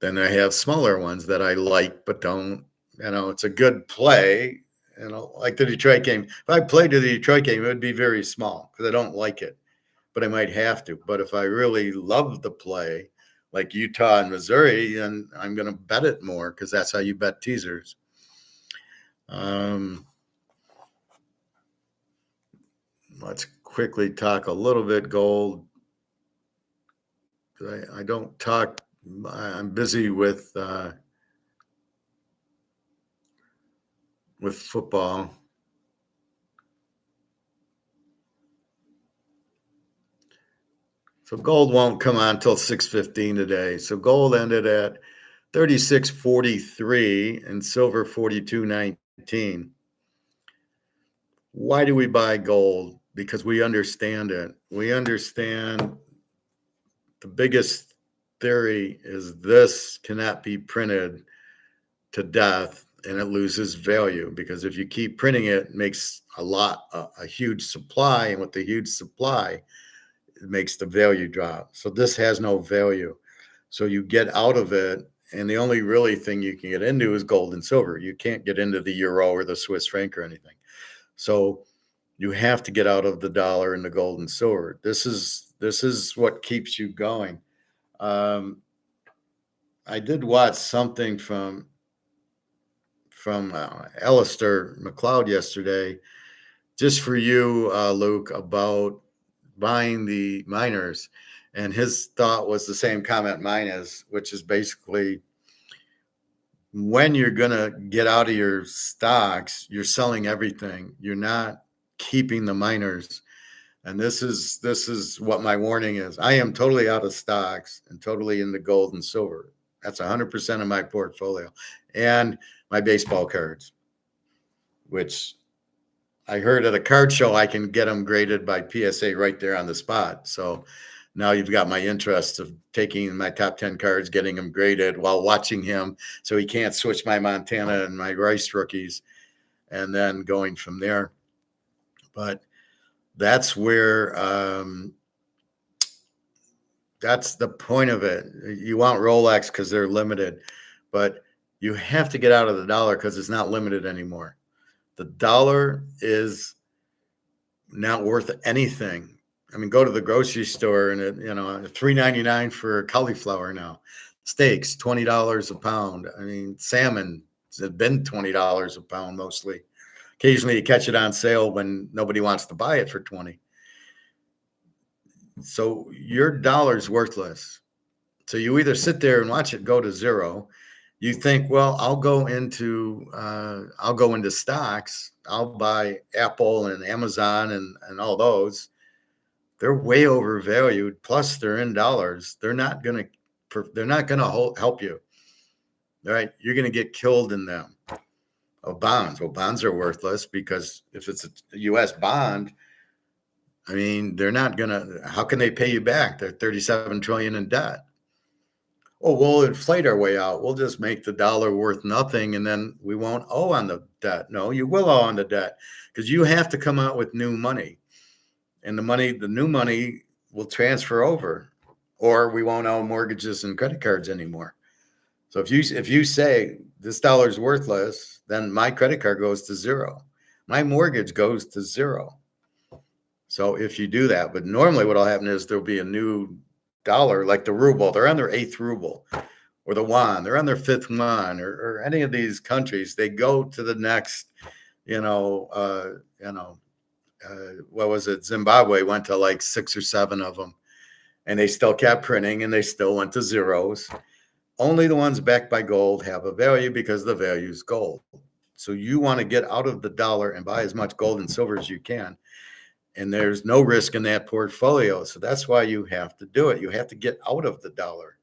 then I have smaller ones that I like, but don't. It's a good play. Like the Detroit game. If I played the Detroit game, it would be very small because I don't like it, but I might have to. But if I really love the play, like Utah and Missouri, then I'm going to bet it more because that's how you bet teasers. Let's quickly talk a little bit gold. I don't talk. I'm busy with football. So gold won't come on until 6:15 today. So gold ended at 36.43 and silver 42.19. Why do we buy gold? Because we understand it. We understand the biggest theory is this cannot be printed to death and it loses value, because if you keep printing it, it makes a huge supply, and with the huge supply, it makes the value drop. So this has no value. So you get out of it, and the only really thing you can get into is gold and silver. You can't get into the euro or the Swiss franc or anything. So you have to get out of the dollar and the gold and silver. This is what keeps you going. I did watch something from Alistair McLeod yesterday, just for you, Luke, about buying the miners. And his thought was the same comment mine is, which is basically when you're going to get out of your stocks, you're selling everything. You're not keeping the miners. And this is what my warning is. I am totally out of stocks and totally into gold and silver. That's 100% of my portfolio. And my baseball cards, which I heard at a card show, I can get them graded by PSA right there on the spot. So now you've got my interest of taking my top 10 cards, getting them graded while watching him, so he can't switch my Montana and my Rice rookies, and then going from there. But that's where that's the point of it. You want Rolex because they're limited, but you have to get out of the dollar because it's not limited anymore. The dollar is not worth anything. I mean, go to the grocery store and $3.99 for cauliflower now. Steaks, $20 a pound. I mean, salmon has been $20 a pound mostly. Occasionally you catch it on sale when nobody wants to buy it for 20. So your dollar's worthless. So you either sit there and watch it go to zero. You think, well, I'll go into stocks. I'll buy Apple and Amazon and all those. They're way overvalued. Plus, they're in dollars. They're not gonna help you. All right, you're gonna get killed in them. Bonds. Well, bonds are worthless because if it's a U.S. bond, I mean, they're not gonna. How can they pay you back? They're $37 trillion in debt. Oh, we'll inflate our way out. We'll just make the dollar worth nothing, and then we won't owe on the debt. No, you will owe on the debt because you have to come out with new money, and the new money will transfer over, or we won't owe mortgages and credit cards anymore. So if you say this dollar's worthless, then my credit card goes to zero. My mortgage goes to zero. So if you do that, but normally what will happen is there'll be a new dollar, like the ruble. They're on their 8th ruble. or the yuan. They're on their fifth yuan, or any of these countries. They go to the next, you know, what was it? Zimbabwe went to like 6 or 7 of them, and they still kept printing, and they still went to zeros. Only the ones backed by gold have a value because the value is gold. So you want to get out of the dollar and buy as much gold and silver as you can. And there's no risk in that portfolio. So that's why you have to do it. You have to get out of the dollar.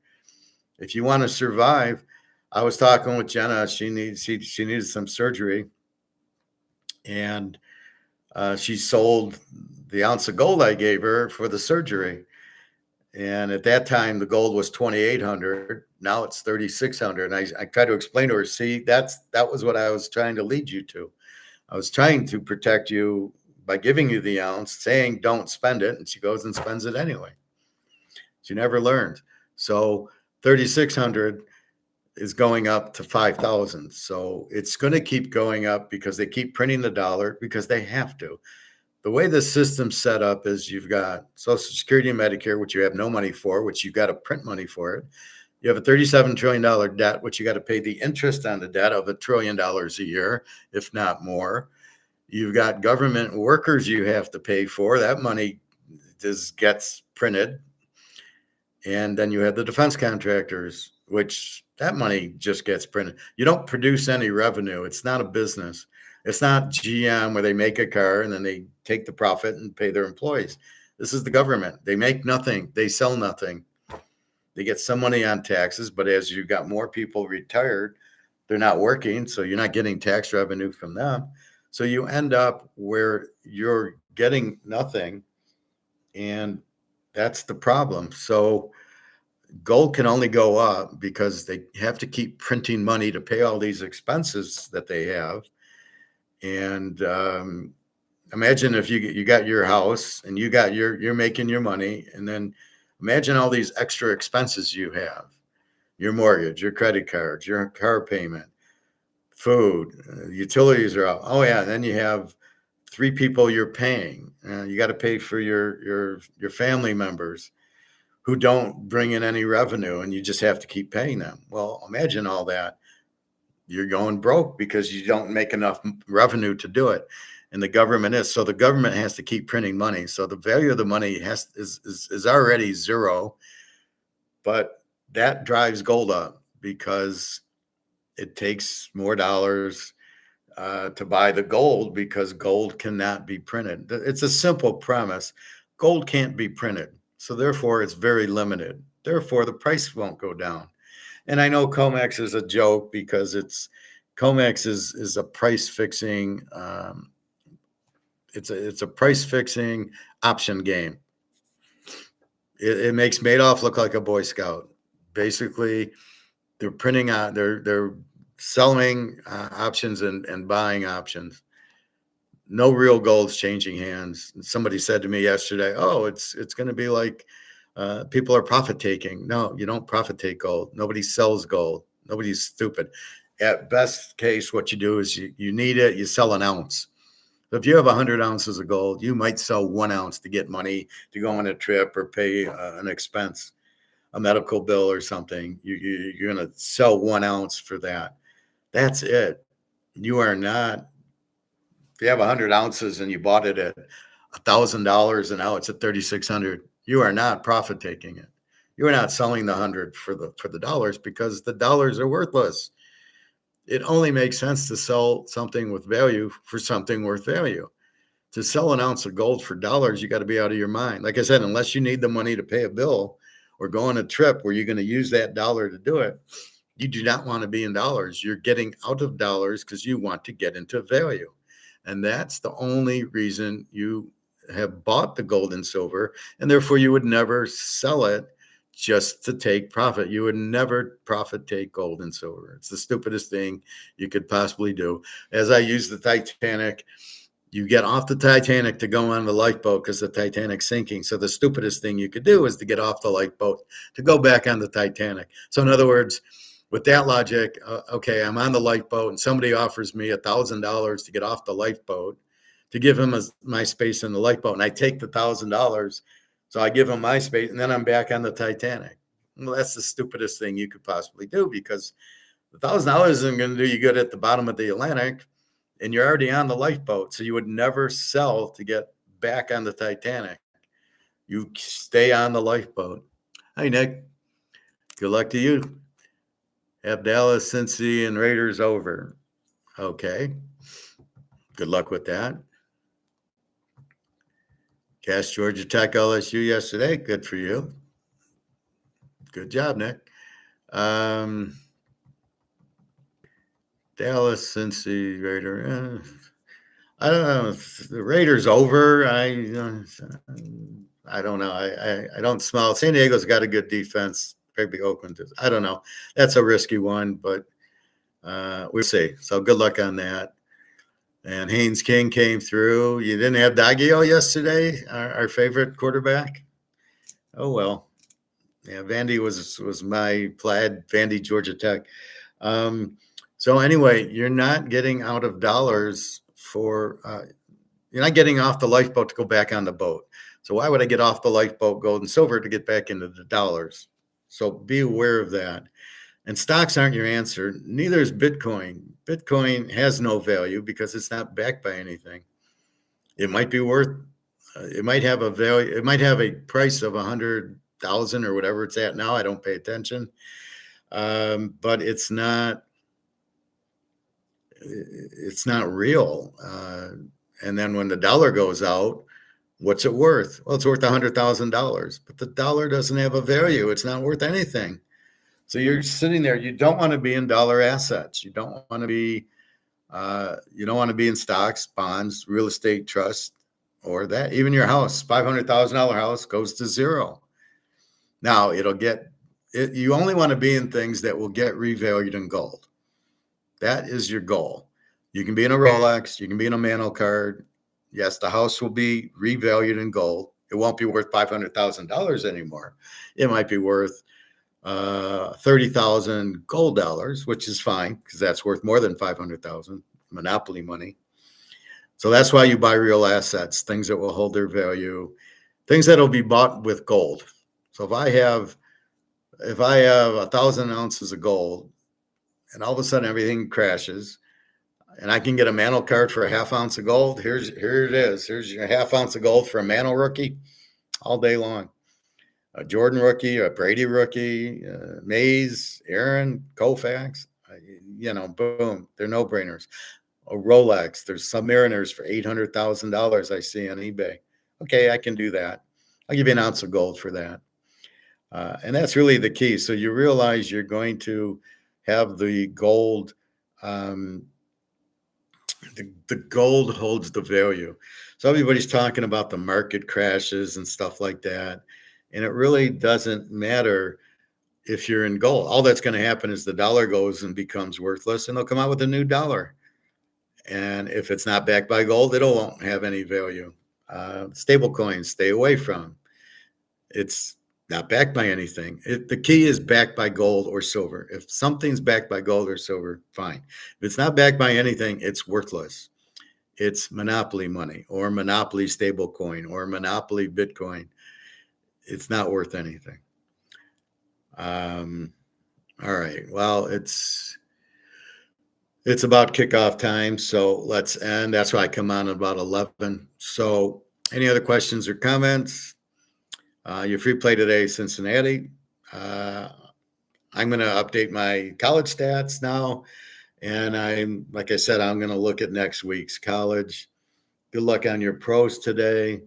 If you want to survive, I was talking with Jenna. She needed some surgery, and she sold the ounce of gold I gave her for the surgery. And at that time, the gold was 2,800. Now it's 3,600. And I tried to explain to her, see, that was what I was trying to lead you to. I was trying to protect you by giving you the ounce, saying don't spend it. And she goes and spends it anyway. She never learned. So 3,600 is going up to 5,000. So it's going to keep going up because they keep printing the dollar because they have to. The way the system's set up is you've got Social Security and Medicare, which you have no money for, which you've got to print money for it. You have a $37 trillion debt, which you got to pay the interest on the debt of $1 trillion a year, if not more. You've got government workers you have to pay for. That money just gets printed. And then you have the defense contractors, which that money just gets printed. You don't produce any revenue. It's not a business. It's not GM where they make a car and then they take the profit and pay their employees. This is the government. They make nothing. They sell nothing. They get some money on taxes, but as you got more people retired, they're not working, so you're not getting tax revenue from them. So you end up where you're getting nothing, and that's the problem. So gold can only go up because they have to keep printing money to pay all these expenses that they have. And imagine if you got your house and you're making your money, and then imagine all these extra expenses you have: your mortgage, your credit cards, your car payment, food, utilities are out. Oh yeah, then you have 3 people you're paying. You got to pay for your family members who don't bring in any revenue, and you just have to keep paying them. Well, imagine all that. You're going broke because you don't make enough revenue to do it. And the government so the government has to keep printing money. So the value of the money is already zero, but that drives gold up because it takes more dollars to buy the gold because gold cannot be printed. It's a simple premise. Gold can't be printed. So therefore it's very limited. Therefore the price won't go down. And I know COMEX is a joke because COMEX is a price fixing. It's a price fixing option game. It makes Madoff look like a Boy Scout. Basically, they're printing out. They're selling options and buying options. No real gold's changing hands. Somebody said to me yesterday, "Oh, it's going to be like." People are profit taking. No, you don't profit take gold. Nobody sells gold. Nobody's stupid. At best case, what you do is you need it. You sell an ounce. So if you have 100 ounces of gold, you might sell 1 ounce to get money to go on a trip or pay an expense, a medical bill or something. You're going to sell 1 ounce for that. That's it. You are not. If you have 100 ounces and you bought it at $1,000 and now it's at 3,600. You are not profit taking it. You are not selling the 100 for the dollars because the dollars are worthless. It only makes sense to sell something with value for something worth value. To sell an ounce of gold for dollars, you got to be out of your mind. Like I said, unless you need the money to pay a bill or go on a trip where you're going to use that dollar to do it, you do not want to be in dollars. You're getting out of dollars because you want to get into value. And that's the only reason you have bought the gold and silver, and therefore you would never sell it just to take profit. You would never profit take gold and silver. It's the stupidest thing you could possibly do. As I use the Titanic, you get off the Titanic to go on the lifeboat because the Titanic's sinking. So the stupidest thing you could do is to get off the lifeboat to go back on the Titanic. So in other words, with that logic, okay, I'm on the lifeboat and somebody offers me $1,000 to get off the lifeboat, to give him my space in the lifeboat. And I take the $1,000. So I give him my space and then I'm back on the Titanic. Well, that's the stupidest thing you could possibly do because $1,000 isn't going to do you good at the bottom of the Atlantic, and you're already on the lifeboat. So you would never sell to get back on the Titanic. You stay on the lifeboat. Hi, Nick. Good luck to you. Have Dallas, Cincy, and Raiders over. Okay. Good luck with that. Cash Georgia Tech LSU yesterday. Good for you. Good job, Nick. Dallas, Cincy, Raider. I don't know. The Raiders over. I don't know. I don't smell. San Diego's got a good defense. Maybe Oakland does. I don't know. That's a risky one, but we'll see. So good luck on that. And Haynes King came through. You didn't have Daggio yesterday, our favorite quarterback. Oh well. Yeah, Vandy was my plaid. Vandy, Georgia Tech. So anyway, you're not getting out of dollars for. You're not getting off the lifeboat to go back on the boat. So why would I get off the lifeboat, gold and silver, to get back into the dollars? So be aware of that. And stocks aren't your answer. Neither is Bitcoin. Bitcoin has no value because it's not backed by anything. It might be worth. It might have a value. It might have a price of 100,000 or whatever it's at now. I don't pay attention, but it's not. It's not real. And then when the dollar goes out, what's it worth? Well, it's worth $100,000, but the dollar doesn't have a value. It's not worth anything. So you're sitting there. You don't want to be in dollar assets. You don't want to be. You don't want to be in stocks, bonds, real estate trust, or that. Even your house, $500,000 house, goes to zero. Now it'll get. You only want to be in things that will get revalued in gold. That is your goal. You can be in a Rolex. You can be in a Mantle card. Yes, the house will be revalued in gold. It won't be worth $500,000 anymore. It might be worth 30,000 gold dollars, which is fine because that's worth more than 500,000 monopoly money. So that's why you buy real assets, things that will hold their value, things that will be bought with gold. So if I have 1,000 ounces of gold, and all of a sudden everything crashes, and I can get a Mantle card for a half ounce of gold. Here it is. Here's your half ounce of gold for a Mantle rookie all day long. A Jordan rookie, a Brady rookie, Mays, Aaron, Koufax, boom. They're no-brainers. A Rolex. There's Submariners for $800,000 I see on eBay. Okay, I can do that. I'll give you an ounce of gold for that. And that's really the key. So you realize you're going to have the gold. The gold holds the value. So everybody's talking about the market crashes and stuff like that. And it really doesn't matter if you're in gold. All that's going to happen is the dollar goes and becomes worthless, and they'll come out with a new dollar. And if it's not backed by gold, it won't have any value. Stable coins, stay away from. It's not backed by anything. The key is backed by gold or silver. If something's backed by gold or silver, fine. If it's not backed by anything, it's worthless. It's monopoly money or monopoly stable coin or monopoly Bitcoin. It's not worth anything. All right. Well, it's about kickoff time, so let's end. That's why I come on at about 11. So any other questions or comments? Your free play today, Cincinnati. I'm going to update my college stats now. And like I said, I'm going to look at next week's college. Good luck on your pros today.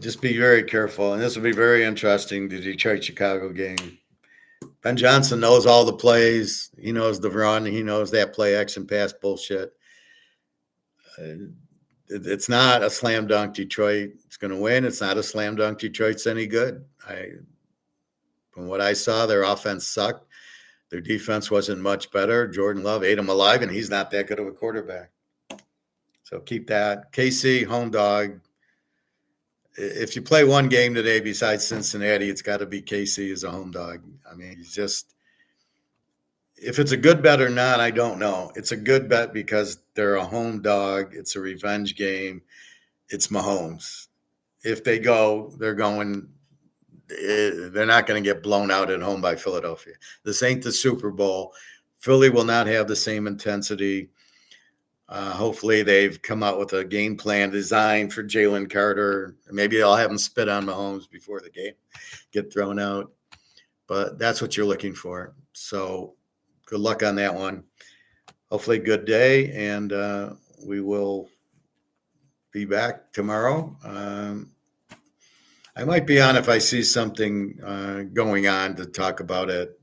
Just be very careful. And this will be very interesting, the Detroit-Chicago game. Ben Johnson knows all the plays. He knows the run. He knows that play action pass bullshit. It's not a slam dunk Detroit. It's going to win. It's not a slam dunk Detroit's any good. From what I saw, their offense sucked. Their defense wasn't much better. Jordan Love ate them alive, and he's not that good of a quarterback. So keep that. KC, home dog. If you play one game today besides Cincinnati, it's got to be KC as a home dog. I mean, if it's a good bet or not, I don't know. It's a good bet because they're a home dog. It's a revenge game. It's Mahomes. if they go, they're going. They're not going to get blown out at home by Philadelphia. This ain't the Super Bowl. Philly will not have the same intensity. Hopefully, they've come out with a game plan designed for Jalen Carter. Maybe I'll have him spit on Mahomes before the game get thrown out. But that's what you're looking for. So good luck on that one. Hopefully, good day, and we will be back tomorrow. I might be on if I see something going on to talk about it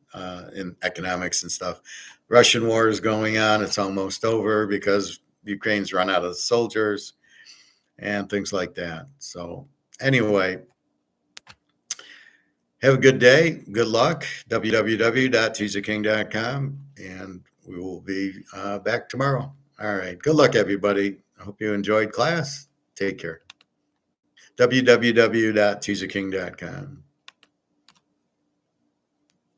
in economics and stuff. Russian war is going on. It's almost over because Ukraine's run out of soldiers and things like that. So anyway, have a good day. Good luck. www.teaserking.com. And we will be back tomorrow. All right. Good luck, everybody. I hope you enjoyed class. Take care. www.teaserking.com.